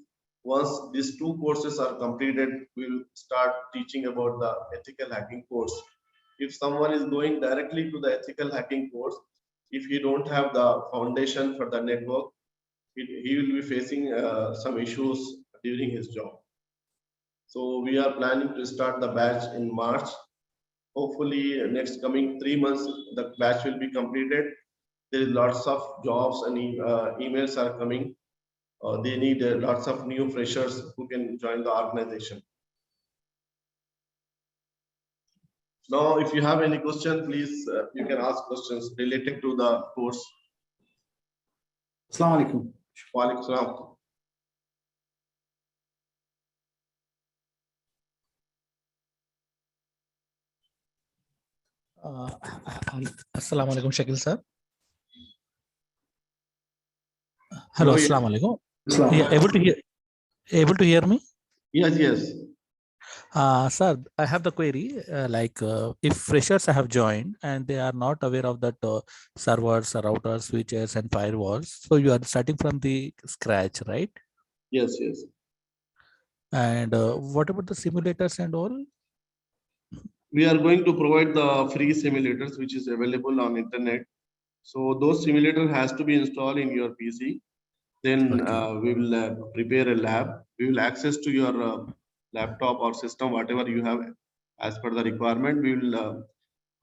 Once these 2 courses are completed, we will start teaching about the ethical hacking course. If someone is going directly to the ethical hacking course, if he don't have the foundation for the network, he will be facing some issues during his job. So we are planning to start the batch in March. Hopefully next coming 3 months, the batch will be completed. There is lots of jobs and emails are coming. They need lots of new freshers who can join the organization. Now, if you have any question, please, you can ask questions related to the course. Assalamu alaikum. Wa alaikum salam. Assalamu alaikum, Shakeel sir. Hello, Hello, yes. assalamu alaikum. Assalamu Yeah, able to hear me? Yes, yes. Sir, I have the query, if freshers have joined and they are not aware of that servers, routers, switches and firewalls, so you are starting from the scratch, right? Yes, yes. And what about the simulators and all? We are going to provide the free simulators which is available on internet. So those simulator has to be installed in your PC. Then Okay. we will prepare a lab. We will access to your laptop or system, whatever you have as per the requirement. We will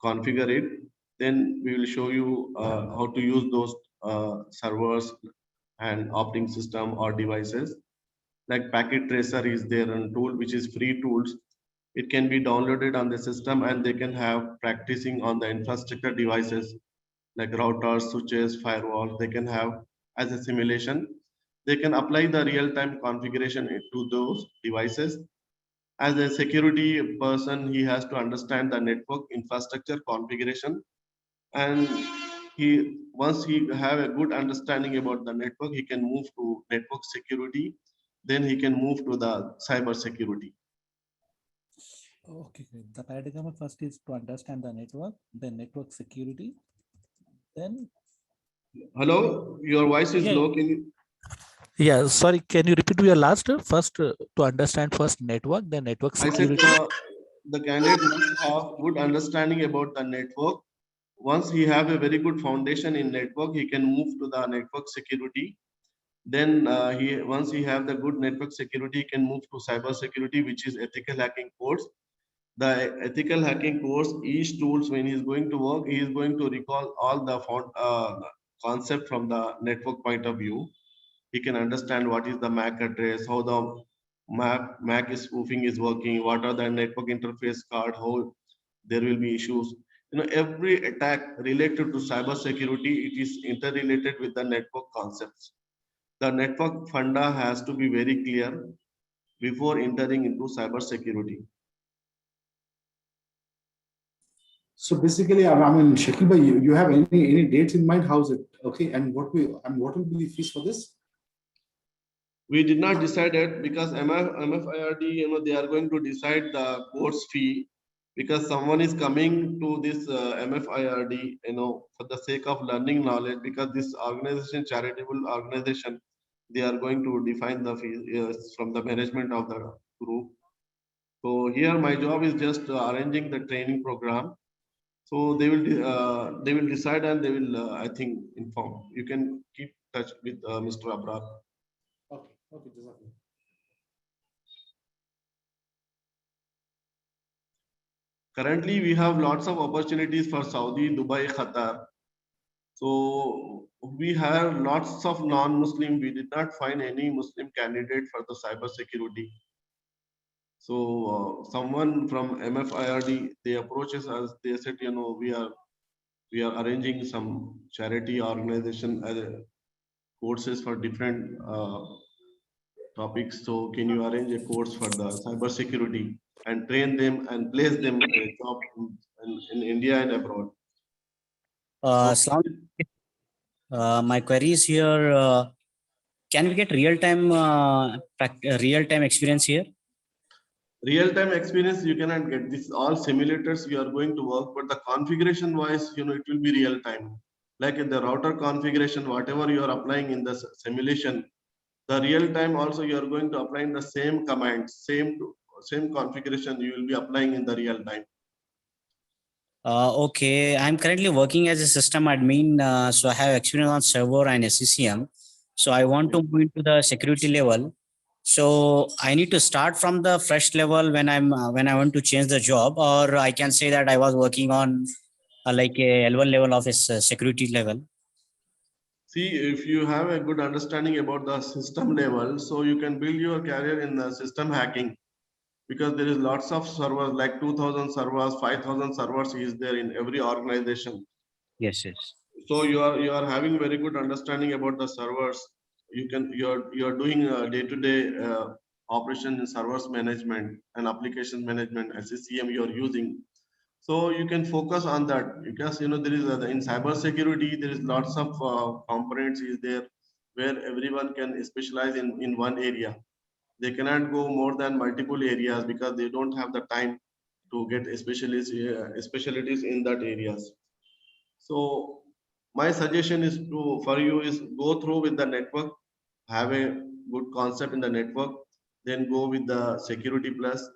configure it. Then we will show you how to use those servers and operating system or devices. Like Packet Tracer is there and tool which is free tools. It can be downloaded on the system and they can have practicing on the infrastructure devices like routers, switches, firewalls. They can have as a simulation. They can apply the real-time configuration to those devices. As a security person, he has to understand the network infrastructure configuration, and once he have a good understanding about the network, he can move to network security. Then he can move to the cyber security. Okay, great. The paradigm first is to understand the network, then network security, then Hello, your voice is yeah. low. Can you? Yeah, sorry, can you repeat your last? First, to understand first network, then network I said security. the candidate must have good understanding about the network. Once he have a very good foundation in network, he can move to the network security. Then once he have the good network security, he can move to cyber security, which is ethical hacking course. The ethical hacking course, each tools when he is going to work, he is going to recall all the concept from the network point of view. He can understand what is the MAC address, how the MAC is spoofing is working, what are the network interface card, how there will be issues. Every attack related to cyber security, it is interrelated with the network concepts. The network funda has to be very clear before entering into cyber security. So basically, I mean, Shakeel bhai, you have any dates in mind? How's it? Okay, and what will be the fees for this? We did not decide it because MFIRD, they are going to decide the course fee, because someone is coming to this MFIRD, for the sake of learning knowledge, because this organization, charitable organization, they are going to define the fees from the management of the group. So here my job is just arranging the training program. So they will decide and they will, I think, inform. You can keep touch with Mr. Abrar. Okay, Jazakallah. Currently, we have lots of opportunities for Saudi, Dubai, Qatar. So we have lots of non-Muslim. We did not find any Muslim candidate for the cyber security. So someone from MFIRD, they approaches us. They said, we are arranging some charity organization courses for different topics. So can you arrange a course for the cyber security and train them and place them a job in India and abroad? So, my query is here. Can we get real-time experience here? real-time experience you cannot get. This is all simulators you are going to work, but the configuration wise, it will be real time. Like in the router configuration, whatever you are applying in the simulation, the real time also you are going to apply in the same commands, same configuration you will be applying in the real time. Okay, I'm currently working as a system admin, so I have experience on server and SCCM. So I want to move into the security level. So I need to start from the fresh level when I want to change the job, or I can say that I was working on like a L1 level of a security level. See, if you have a good understanding about the system level, so you can build your career in the system hacking, because there is lots of servers, like 2000 servers, 5000 servers is there in every organization. Yes, yes. So you are having very good understanding about the servers. You're doing day-to-day operation in servers management and application management, SCCM you're using. So you can focus on that, because there is in cyber security there is lots of components is there where everyone can specialize in one area. They cannot go more than multiple areas because they don't have the time to get specialties in that areas. So my suggestion is for you is go through with the network, have a good concept in the network, then go with the security plus.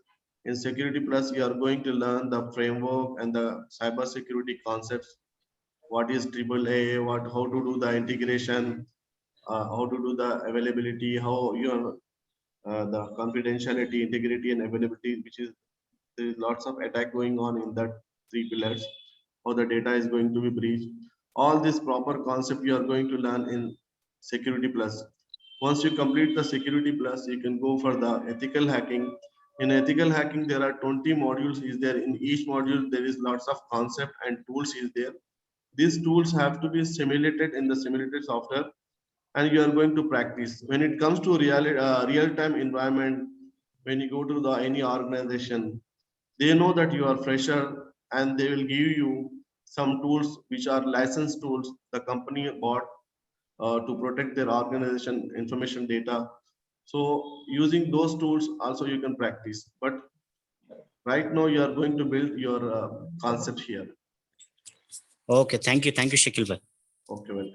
In security plus, you are going to learn the framework and the cyber security concepts. What is AAA? How to do the integration? How to do the availability? How your the confidentiality, integrity, and availability, which is there is lots of attack going on in that three pillars. How the data is going to be breached. All this proper concept you are going to learn in security plus. Once you complete the security plus, you can go for the ethical hacking. In ethical hacking, there are 20 modules is there. In each module, there is lots of concept and tools is there. These tools have to be simulated in the simulated software, and you are going to practice. When it comes to real-time environment, when you go to the any organization, they know that you are fresher, and they will give you some tools which are licensed tools the company bought to protect their organization information data. So using those tools also you can practice. But right now you are going to build your concept here. Okay, thank you. Thank you, Shakeel bhai. Okay, well.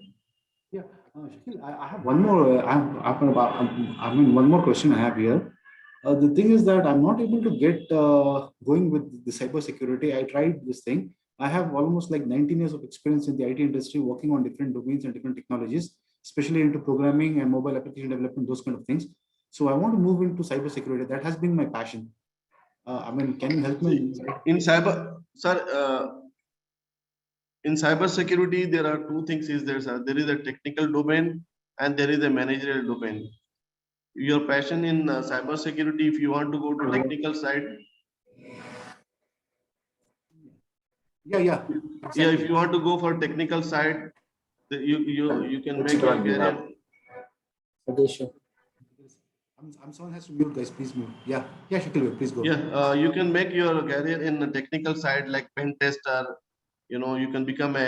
Yeah, Shakeel, I have one more. I mean, one more question I have here. The thing is that I'm not able to get going with the cyber security. I tried this thing. I have almost like 19 years of experience in the IT industry, working on different domains and different technologies, especially into programming and mobile application development, those kind of things. So I want to move into cyber security. That has been my passion. I mean, can you help me? In cyber, sir, in cyber security, there are two things is there, sir. There is a technical domain and there is a managerial domain. Your passion in cyber security, if you want to go to technical side, Yeah. yeah, if you want to go for technical side, you can make your career. I'm someone has to mute, guys. Please mute. Yeah, Shakeel, please go. Yeah, you can make your career in the technical side like pen tester. You can become a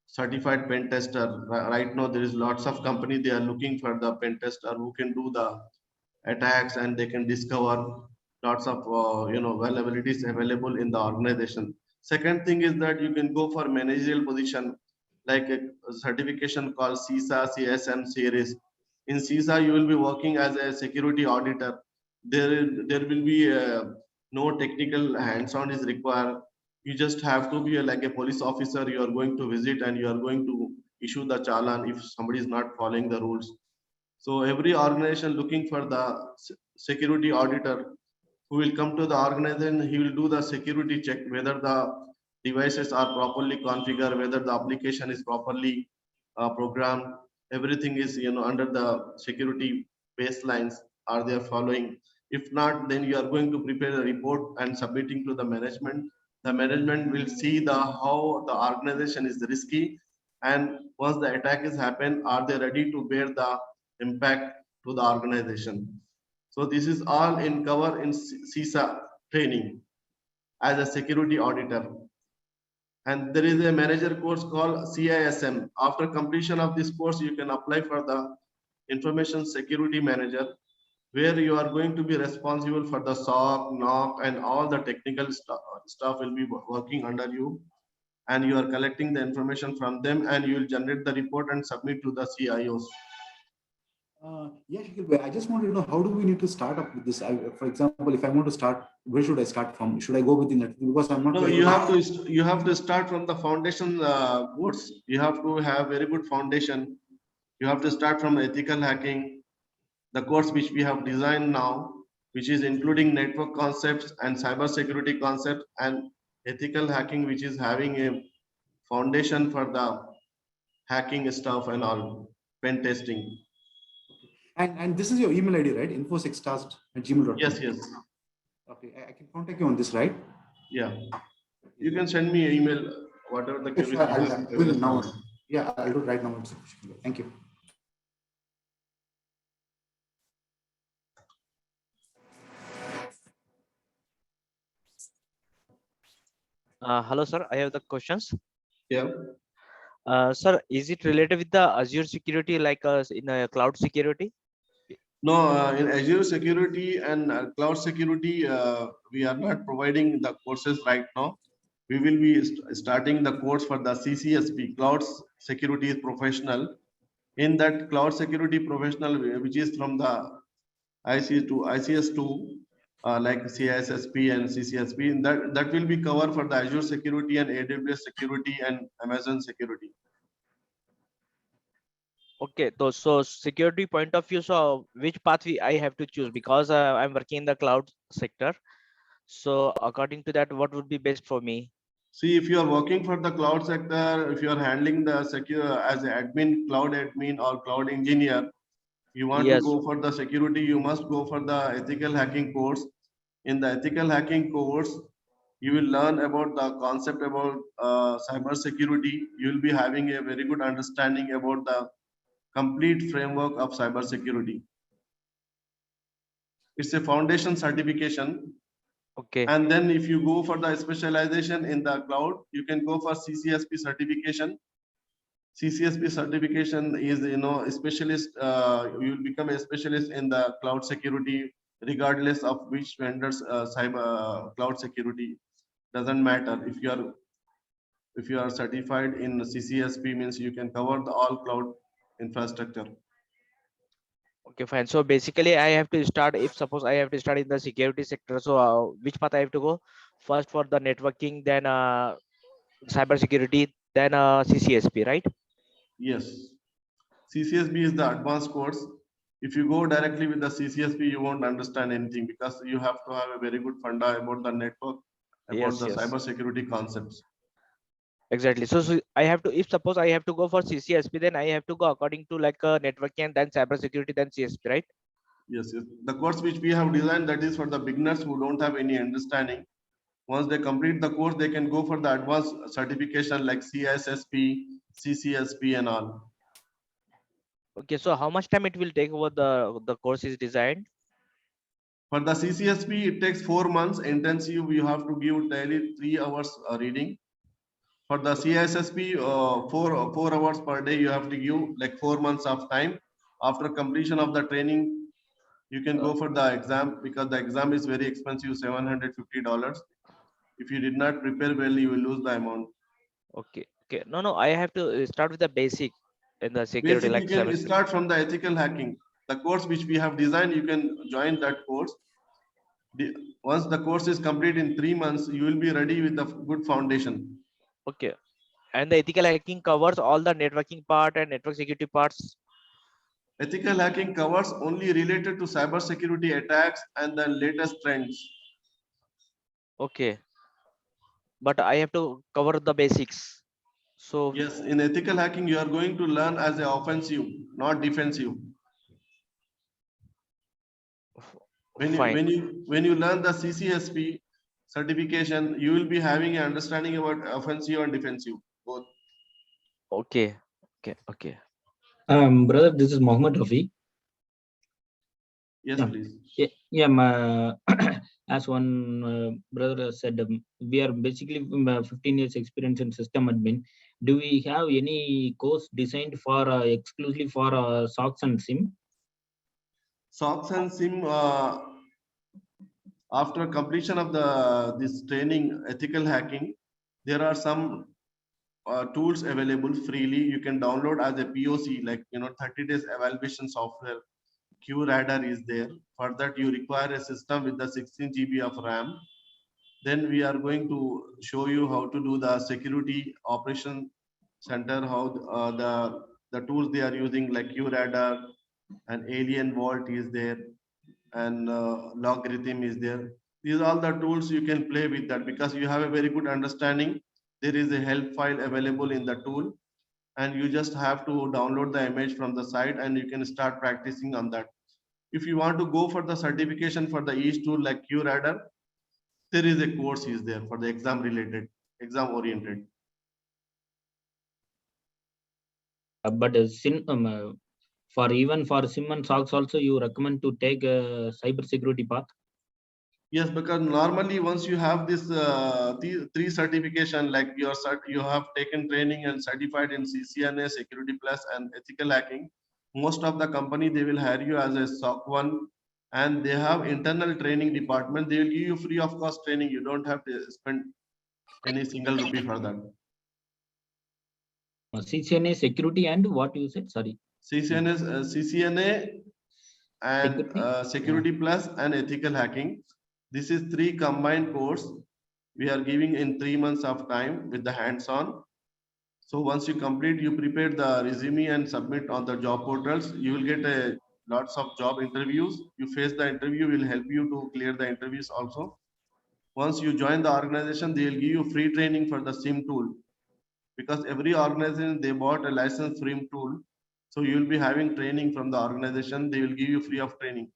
certified pen tester. Right now, there is lots of company they are looking for the pen tester who can do the attacks, and they can discover lots of vulnerabilities available in the organization. Second thing is that you can go for managerial position like a certification called CISA CSM series. In CISA, you will be working as a security auditor. There will be no technical hands-on is required. You just have to be like a police officer. You are going to visit and you are going to issue the challan if somebody is not following the rules. So every organization looking for the security auditor who will come to the organization. He will do the security check whether the devices are properly configured, whether the application is properly programmed, everything is under the security baselines are they following. If not, then you are going to prepare a report and submitting to the management. The management will see the how the organization is risky, and once the attack is happened, are they ready to bear the impact to the organization. So this is all in cover in CISA training as a security auditor. And there is a manager course called CISM. After completion of this course, you can apply for the information security manager, where you are going to be responsible for the SOC, NOC, and all the technical stuff will be working under you. And you are collecting the information from them, and you will generate the report and submit to the CIOs. Yeah, Shakeel, I just wanted to know, how do we need to start up with this? For example, if I want to start, where should I start from? Should I go with the network? Because I'm not. No, you have to start from the foundation course. You have to have very good foundation. You have to start from ethical hacking, the course which we have designed now, which is including network concepts and cyber security concepts, and ethical hacking, which is having a foundation for the hacking stuff and all, pen testing. And this is your email ID, right? infosextast@gmail.com. Yes. Okay, I can contact you on this, right? Yeah, you can send me an email, whatever the Okay, query sure, you have. I'll do it now. Yeah, I'll do it right now. Thank you. Hello, sir. I have the questions. Yeah. Sir, is it related with the Azure security like in cloud security? No, in Azure security and cloud security, we are not providing the courses right now. We will be starting the course for the CCSP, Cloud Security Professional. In that cloud security professional, which is from the IC to ICS2, like CISSP and CCSP, that will be covered for the Azure security and AWS security and Amazon security. Okay, so security point of view, so which path I have to choose because I'm working in the cloud sector. So according to that, what would be best for me? See, if you are working for the cloud sector, if you are handling the secure as an admin, cloud admin or cloud engineer, you want to Yes. go for the security, you must go for the ethical hacking course. In the ethical hacking course, you will learn about the concept about cyber security. You will be having a very good understanding about the complete framework of cyber security. It's a foundation certification. Okay. And then if you go for the specialization in the cloud, you can go for CCSP certification. CCSP certification is, a specialist, you will become a specialist in the cloud security, regardless of which vendors cyber cloud security. Doesn't matter if you are certified in CCSP means you can cover the all cloud infrastructure. Okay, fine. So basically, I have to start. If suppose I have to start in the security sector, so which path I have to go? First for the networking, then cyber security, then CCSP, right? Yes, CCSP is the advanced course. If you go directly with the CCSP, you won't understand anything because you have to have a very good funda about the network, about Yes, the yes. cyber security concepts. Exactly. So I have to, if suppose I have to go for CCSP, then I have to go according to like networking, then cyber security, then CSP, right? Yes, yes. The course which we have designed, that is for the beginners who don't have any understanding. Once they complete the course, they can go for the advanced certification like CISSP, CCSP and all. Okay. So how much time it will take over the course is designed? For the CCSP, it takes 4 months intensive. You have to give daily 3 hours reading. For the CISSP, 4 hours per day, you have to give like 4 months of time. After completion of the training, you can go for the exam because the exam is very expensive, $750. If you did not prepare well, you will lose the amount. Okay. Okay. No, no. I have to start with the basic in the security, Basic, like you can cyber. start from the ethical hacking. The course which we have designed, you can join that course. Once the course is complete in 3 months, you will be ready with the good foundation. Okay. And the ethical hacking covers all the networking part and network security parts. Ethical hacking covers only related to cyber security attacks and the latest trends. Okay. But I have to cover the basics. So Yes, in ethical hacking, you are going to learn as an offensive, not defensive. When you, fine. when you, when you learn the CCSP certification, you will be having an understanding about offensive and defensive, both. Okay. Okay. Okay. Brother, this is Mohammed Rafi. Yes, Yeah, please. yeah. As one brother said, we are basically 15 years experience in system admin. Do we have any course designed for exclusively for SOCs and SIM? SOCs and SIM, after completion of this training, ethical hacking, there are some tools available freely. You can download as a POC, like 30 days evaluation software. QRadar is there. For that, you require a system with the 16 GB of RAM. Then we are going to show you how to do the security operation center, how the tools they are using like QRadar and Alien Vault is there and logarithm is there. These are all the tools you can play with that because you have a very good understanding. There is a help file available in the tool and you just have to download the image from the site and you can start practicing on that. If you want to go for the certification for the each tool like QRadar, There is a course is there for the exam oriented. But for even for SIM and SOCs also, you recommend to take a cyber security path? Yes, because normally once you have this three certification, like you have taken training and certified in CCNA, Security Plus, and Ethical Hacking. Most of the company they will hire you as a SOC 1, and they have internal training department. They will give you free of cost training. You don't have to spend any single rupee for that. CCNA security and what you said? Sorry. CCNA and Security? Security Plus and Ethical Hacking. This is 3 combined course we are giving in 3 months of time with the hands-on. So once you complete, you prepare the resume and submit on the job portals. You will get lots of job interviews. You face the interview, will help you to clear the interviews also. Once you join the organization, they will give you free training for the SIM tool, because every organization they bought a license free tool. So you will be having training from the organization. They will give you free of training.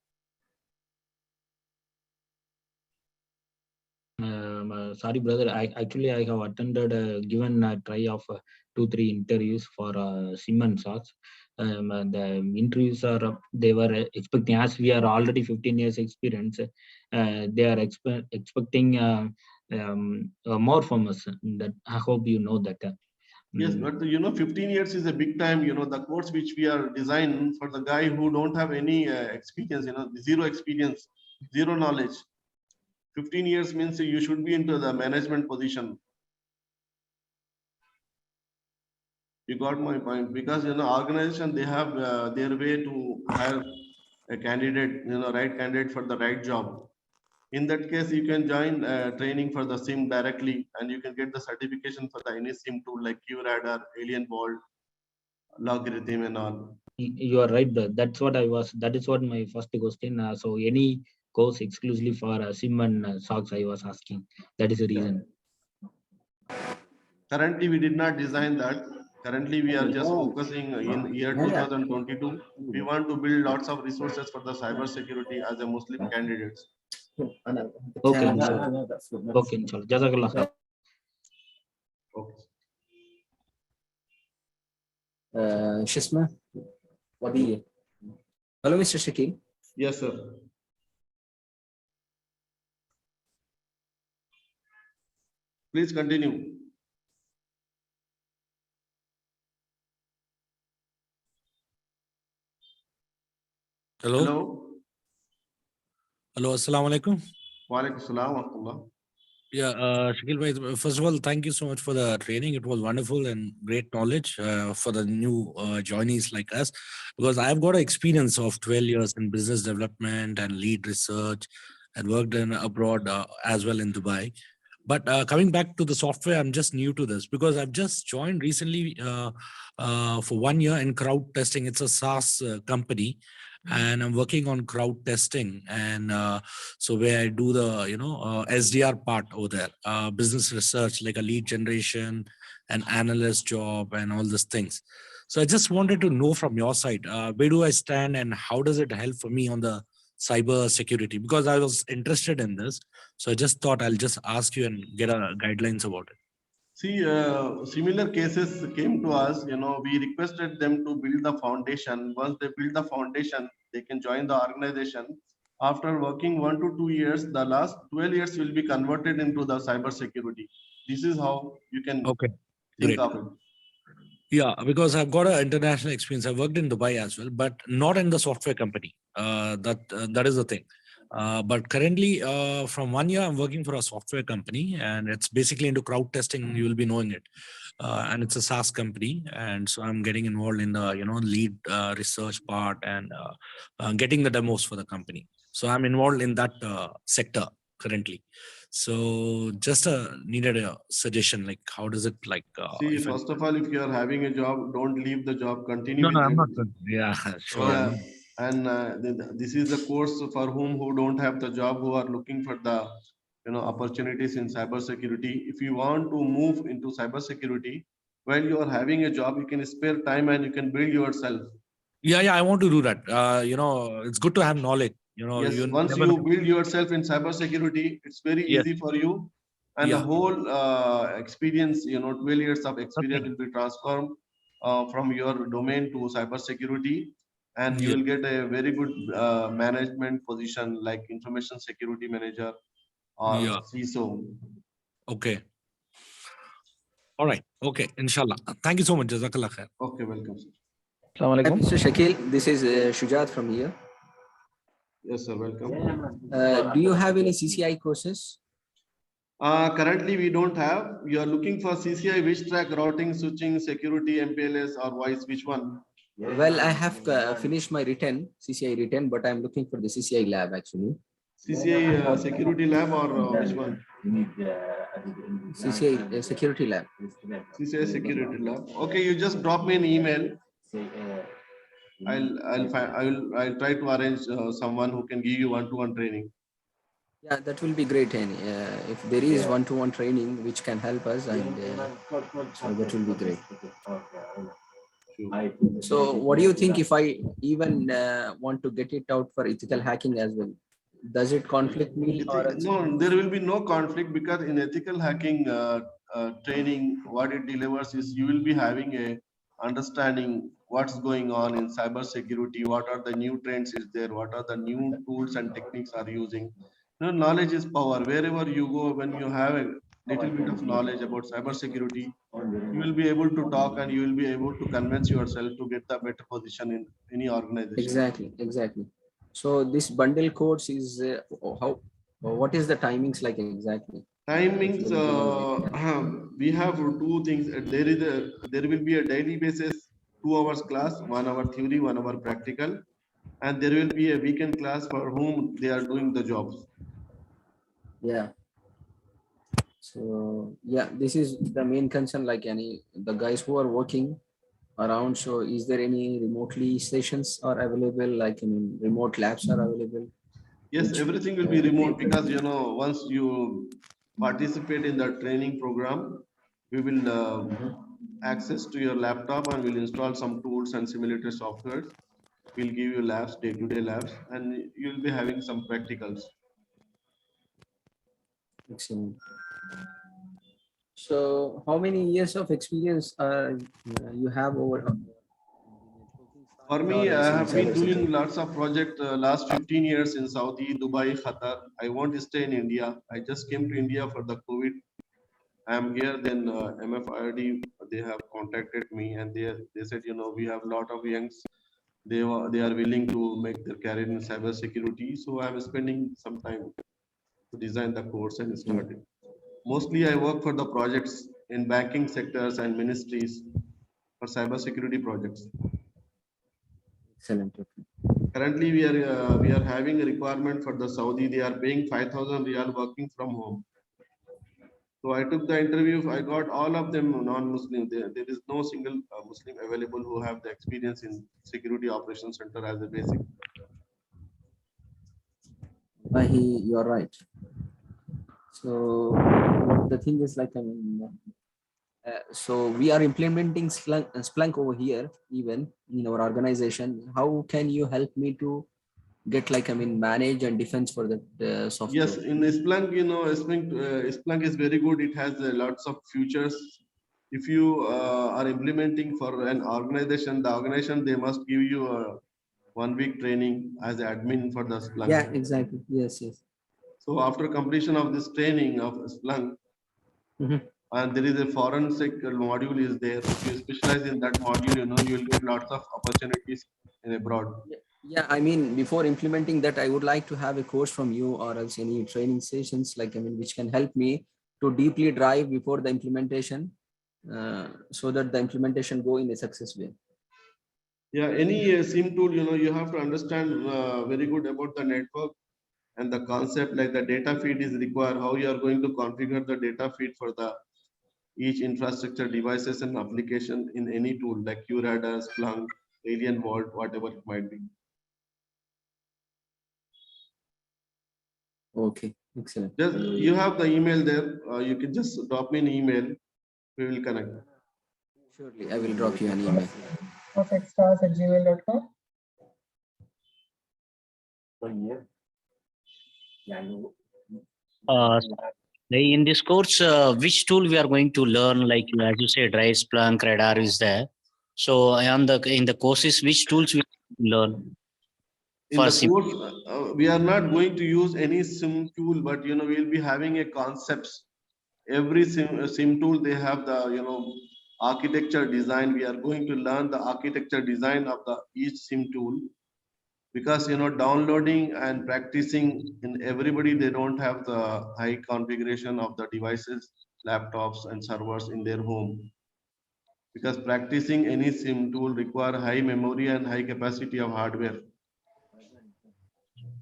Sorry, brother. I have attended, given a try of 2-3 interviews for SIM and SOCs. The interviews they were expecting, as we are already 15 years experience, they are expecting more from us. That I hope you know that. Yes, but 15 years is a big time. The course which we are designing for the guy who don't have any experience, zero experience, zero knowledge. 15 years means you should be into the management position. You got my point, because organization they have their way to hire a candidate, right candidate for the right job. In that case, you can join training for the SIM directly, and you can get the certification for the any SIM tool like QRadar, Alien Vault, Logarithm, and all. You are right, brother. That is what my first question. So any course exclusively for SIM and SOCs I was asking. That is the reason. Currently, we did not design that. Currently, we are just focusing in year 2022. We want to build lots of resources for the cyber security as a Muslim candidates. Okay, inshallah. Okay, inshallah. Jazakallah khair. Okay. Shisma, Wadi. Hello, Mr. Shakeel. Yes, sir. Please continue. Hello. Hello. Hello. Assalamu alaikum. Wa alaikum salam wa rahmatullah. Yeah, Shakeel bhai, first of all, thank you so much for the training. It was wonderful and great knowledge for the new joinees like us, because I've got an experience of 12 years in business development and lead research, and worked in abroad as well in Dubai. But coming back to the software, I'm just new to this because I've just joined recently for 1 year in crowd testing. It's a SaaS company, and I'm working on crowd testing, and so where I do the SDR part over there, business research like a lead generation, an analyst job, and all these things. So I just wanted to know from your side, where do I stand and how does it help for me on the cyber security? Because I was interested in this, so I just thought I'll just ask you and get a guidelines about it. See, similar cases came to us. We requested them to build the foundation. Once they build the foundation, they can join the organization. After working 1 to 2 years, the last 12 years will be converted into the cyber security. This is how you can think of it. Yeah, because I've got an international experience. I worked in Dubai as well, but not in the software company. That is the thing. But currently, from 1 year, I'm working for a software company, and it's basically into crowd testing. You will be knowing it, and it's a SaaS company, and so I'm getting involved in the lead research part and getting the demos for the company. So I'm involved in that sector currently. So just needed a suggestion, like how does it like? See, first of all, if you are having a job, don't leave the job. Continue. No, with I'm it. not. Yeah, sure. Yeah. And this is the course for who don't have the job, who are looking for the opportunities in cybersecurity. If you want to move into cybersecurity, while you are having a job, you can spare time and you can build yourself. Yeah, I want to do that. It's good to have knowledge. You know, Yes, you once never. you build yourself in cybersecurity, it's very Yes. easy for you. And the Yeah. whole experience, 12 years of experience Nothing. will be transformed from your domain to cybersecurity. And you Yes. will get a very good management position like information security manager or Yeah. CISO. Okay. All right. Okay. Inshallah. Thank you so much. Jazakallah khair. Okay, welcome, sir. Hi, Mr. Shakeel, this is Shujat from here. Yes, sir, welcome. Do you have any CCI courses? Currently, we don't have. You are looking for CCI, which track, routing, switching, security, MPLS, or voice, which one? Well, I have finished my written, CCI written, but I'm looking for the CCI lab actually. CCI security lab or which one? CCI security lab. CCI security lab. Okay, you just drop me an email. I'll try to arrange someone who can give you one-to-one training. Yeah, that will be great. And if there is one-to-one training which can help us, and so that will be great. So, what do you think if I even want to get it out for ethical hacking as well? Does it conflict me or else? No, there will be no conflict because in ethical hacking training, what it delivers is you will be having a understanding what's going on in cyber security, what are the new trends is there, what are the new tools and techniques are using. Knowledge is power. Wherever you go, when you have a little bit of knowledge about cyber security, you will be able to talk and you will be able to convince yourself to get the better position in any organization. Exactly. So this bundle course is what is the timings like exactly? Timings, we have two things. There will be a daily basis 2 hours class, 1 hour theory, 1 hour practical, and there will be a weekend class for whom they are doing the jobs. Yeah. So yeah, this is the main concern. Like the guys who are working around. So is there any remotely sessions are available? Like remote labs are available? Yes, everything will be remote because once you participate in the training program, we will access to your laptop and we'll install some tools and simulator softwares. We'll give you labs, day-to-day labs, and you'll be having some practicals. Excellent. So how many years of experience you have over? For me, I have been doing lots of projects last 15 years in Saudi, Dubai, Qatar. I won't stay in India. I just came to India for the COVID. I am here. Then MFIRD, they have contacted me and they said, we have a lot of youngs. They are willing to make their career in cyber security. So I'm spending some time to design the course and start it. Mostly I work for the projects in banking sectors and ministries for cyber security projects. Excellent. Currently, we are having a requirement for the Saudi. They are paying 5,000 riyal working from home. So I took the interview. I got all of them non-Muslim. There is no single Muslim available who have the experience in security operations center as a basic. You're right. So what the thing is like, so we are implementing Splunk over here, even in our organization. How can you help me to get manage and defense for the software? Yes, in Splunk, Splunk is very good. It has lots of features. If you are implementing for an organization, the organization, they must give you a 1 week training as admin for the Splunk. Yeah, exactly. Yes. So after completion of this training of Splunk, and there is a forensic module is there. If you specialize in that module, you will get lots of opportunities in abroad. Yeah, before implementing that, I would like to have a course from you or else any training sessions, which can help me to deeply drive before the implementation, so that the implementation go in a success way. Yeah, any SIM tool, you have to understand very good about the network and the concept, like the data feed is required, how you are going to configure the data feed for each infrastructure devices and application in any tool like QRadar, Splunk, Alien Vault, whatever it might be. Okay, excellent. You have the email there. You can just drop me an email. We will connect. Surely, I will drop you an email. Perfectstars@gmail.com. Uh, in this course, which tool we are going to learn? Like as you said, right, Splunk, Radar is there. So on the in the courses, which tools we learn? In the course, we are not going to use any SIM tool, but we'll be having a concepts. Every SIM tool, they have the architecture design. We are going to learn the architecture design of the each SIM tool, because downloading and practicing in everybody, they don't have the high configuration of the devices, laptops and servers in their home, because practicing any SIM tool require high memory and high capacity of hardware.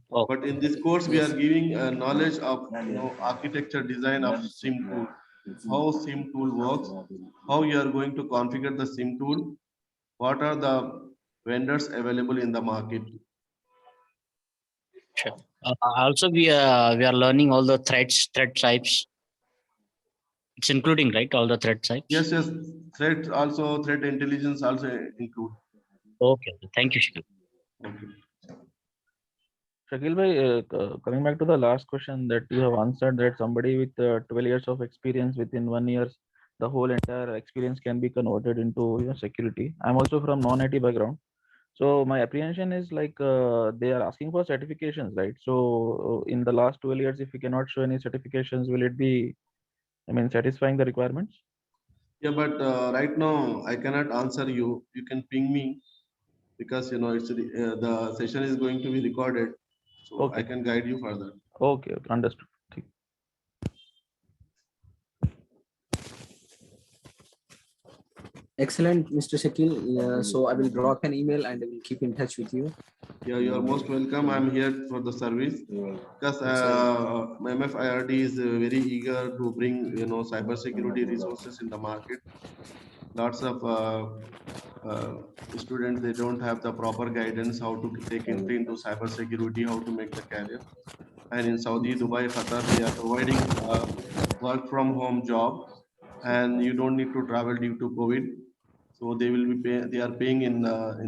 But in this course, we are giving knowledge of architecture design of SIM tool, how SIM tool works, how you are going to configure the SIM tool, what are the vendors available in the market. Sure. Also, we are learning all the threat types. It's including, right, all the threat types. Yes, threat also, threat intelligence also include. Okay, thank you, Shakeel. Okay. Shakeel bhai, coming back to the last question that you have answered, that somebody with 12 years of experience within 1 year, the whole entire experience can be converted into security. I'm also from non-IT background. So my apprehension is like they are asking for certifications, right? So in the last 12 years, if we cannot show any certifications, will it be, satisfying the requirements? Yeah, but right now I cannot answer you. You can ping me, because it's the session is going to be recorded, so Okay. I can guide you further. Okay, understood. Excellent, Mr. Shakeel. So I will drop an email and I will keep in touch with you. Yeah, you are most welcome. I'm here for the service, because MFIRD is very eager to bring cybersecurity resources in the market. Lots of students, they don't have the proper guidance how to take entry into cybersecurity, how to make the career. And in Saudi, Dubai, Qatar, they are providing work from home job, and you don't need to travel due to COVID. So they will be they are paying in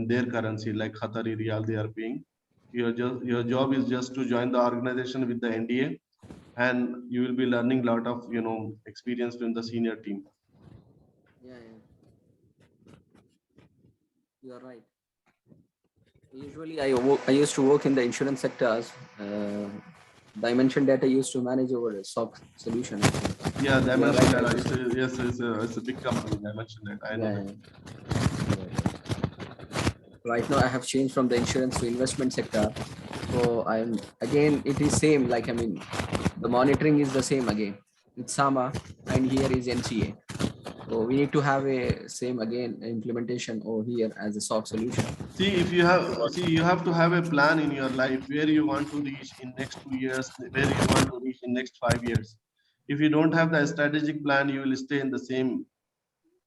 their currency, like Qatari Riyal they are paying. Your job is just to join the organization with the NDA, and you will be learning a lot of experience from the senior team. Yeah. You are right. Usually, I used to work in the insurance sectors. Dimension data used to manage our SOC solution. Yeah, Dimension right, data. It's a big company. Dimension data. I know that. Right now, I have changed from the insurance to investment sector. So it is same. The monitoring is the same again. It's SAMA, and here is NCA. So we need to have a same again implementation over here as a SOC solution. You have to have a plan in your life, where you want to reach in next 2 years, where you want to reach in next 5 years. If you don't have the strategic plan, you will stay in the same.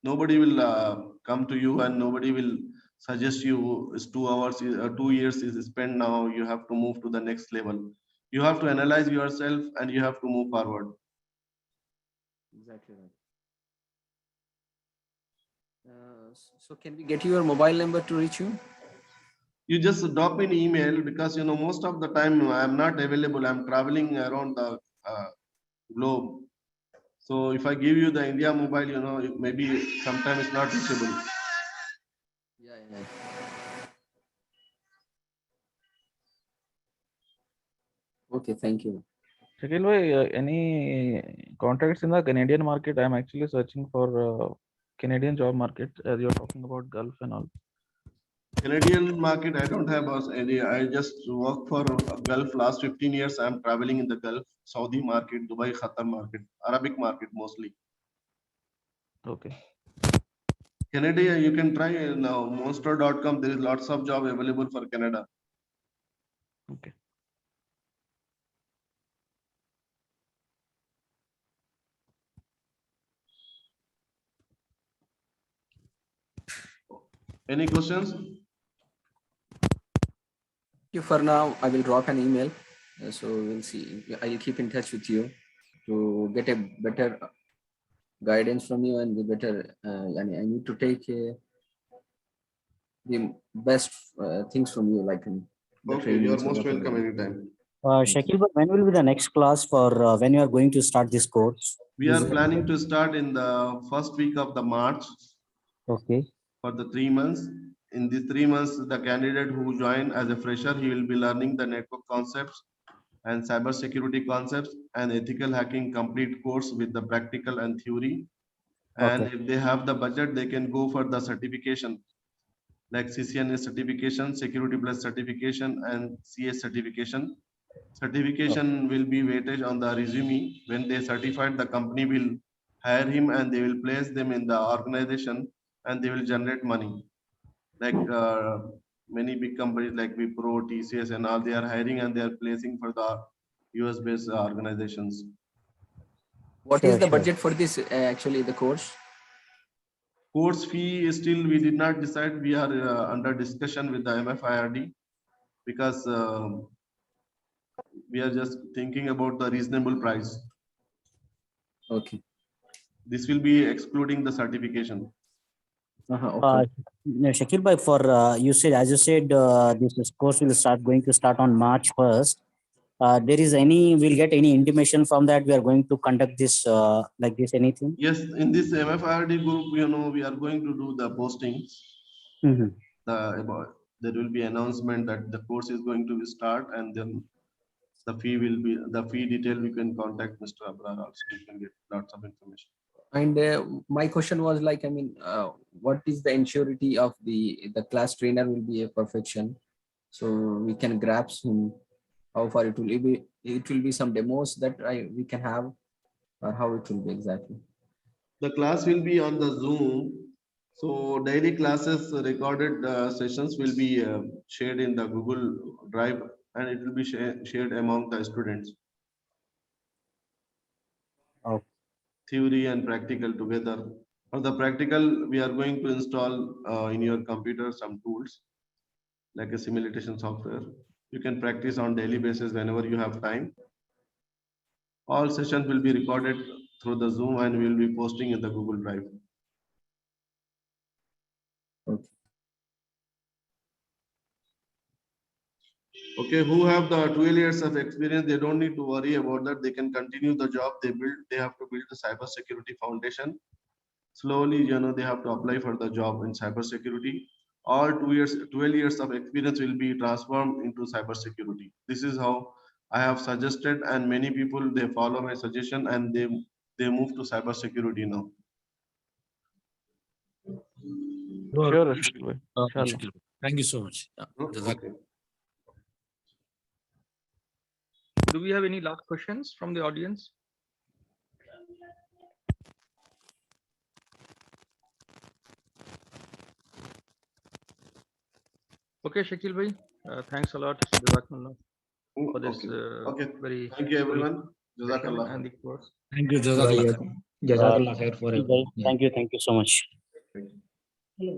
Nobody will come to you, and nobody will suggest you 2 hours, 2 years is spent now. You have to move to the next level. You have to analyze yourself, and you have to move forward. Exactly right. So can we get your mobile number to reach you? You just drop me an email, because most of the time I'm not available. I'm traveling around the globe. So if I give you the India mobile, maybe sometimes it's not reachable. Yeah. Okay, thank you. Shakeel bhai, any contacts in the Canadian market? I'm actually searching for Canadian job market, as you're talking about Gulf and all. Canadian market, I don't have any. I just work for Gulf last 15 years. I'm traveling in the Gulf, Saudi market, Dubai, Qatar market, Arabic market mostly. Okay. Canada, you can try now, monster.com. There is lots of job available for Canada. Okay. Any questions? For now, I will drop an email. So we'll see. I'll keep in touch with you to get a better guidance from you, and the better. I need to take the best things from you, like the Okay, you are trainings or most whatever. welcome anytime. Shakeel, but when will be the next class for when you are going to start this course? We are planning to start in the first week of the March Okay. for the 3 months. In these 3 months, the candidate who join as a fresher, he will be learning the network concepts and cybersecurity concepts and ethical hacking complete course with the practical and theory. And Okay. if they have the budget, they can go for the certification like CCNA certification, Security Plus certification, and CS certification. Certification will be weightage on the resume. When they certified, the company will hire him and they will place them in the organization and they will generate money. Like many big companies like Wipro, TCS, and all, they are hiring and they are placing for the US based organizations. What is the budget for this actually the course? Course fee is still we did not decide. We are under discussion with the MFIRD because we are just thinking about the reasonable price. Okay. This will be excluding the certification. Okay. Shakeel bhai, for you said, as you said, this course will going to start on March 1st. There is we'll get any intimation from that we are going to conduct this like this, anything? Yes, in this MFIRD group, we are going to do the postings. There will be announcement that the course is going to start, and then the fee detail. We can contact Mr. Abrar also. You can get lots of information. And my question was like, I mean, what is the ensurety of the class trainer will be a perfection, so we can grasp him. How far it will be? It will be some demos that we can have, or how it will be exactly? The class will be on the Zoom. So daily classes recorded sessions will be shared in the Google Drive, and it will be shared among the students. Okay. Theory and practical together. For the practical, we are going to install in your computer some tools like a simulation software. You can practice on daily basis whenever you have time. All sessions will be recorded through the Zoom and we will be posting in the Google Drive. Okay, who have the 12 years of experience, they don't need to worry about that. They can continue the job they build. They have to build the cybersecurity foundation. Slowly, they have to apply for the job in cybersecurity. All 12 years of experience will be transformed into cybersecurity. This is how I have suggested, and many people, they follow my suggestion and they move to cybersecurity now. Sure, Shakeel. Shakeel. Thank you so much. Okay. Do we have any last questions from the audience? Okay, Shakeel bhai, thanks a lot for this very. Thank you, everyone. Jazakallah. And the course. Thank you. Jazakallah. Thank you so much. Thank you. Hello.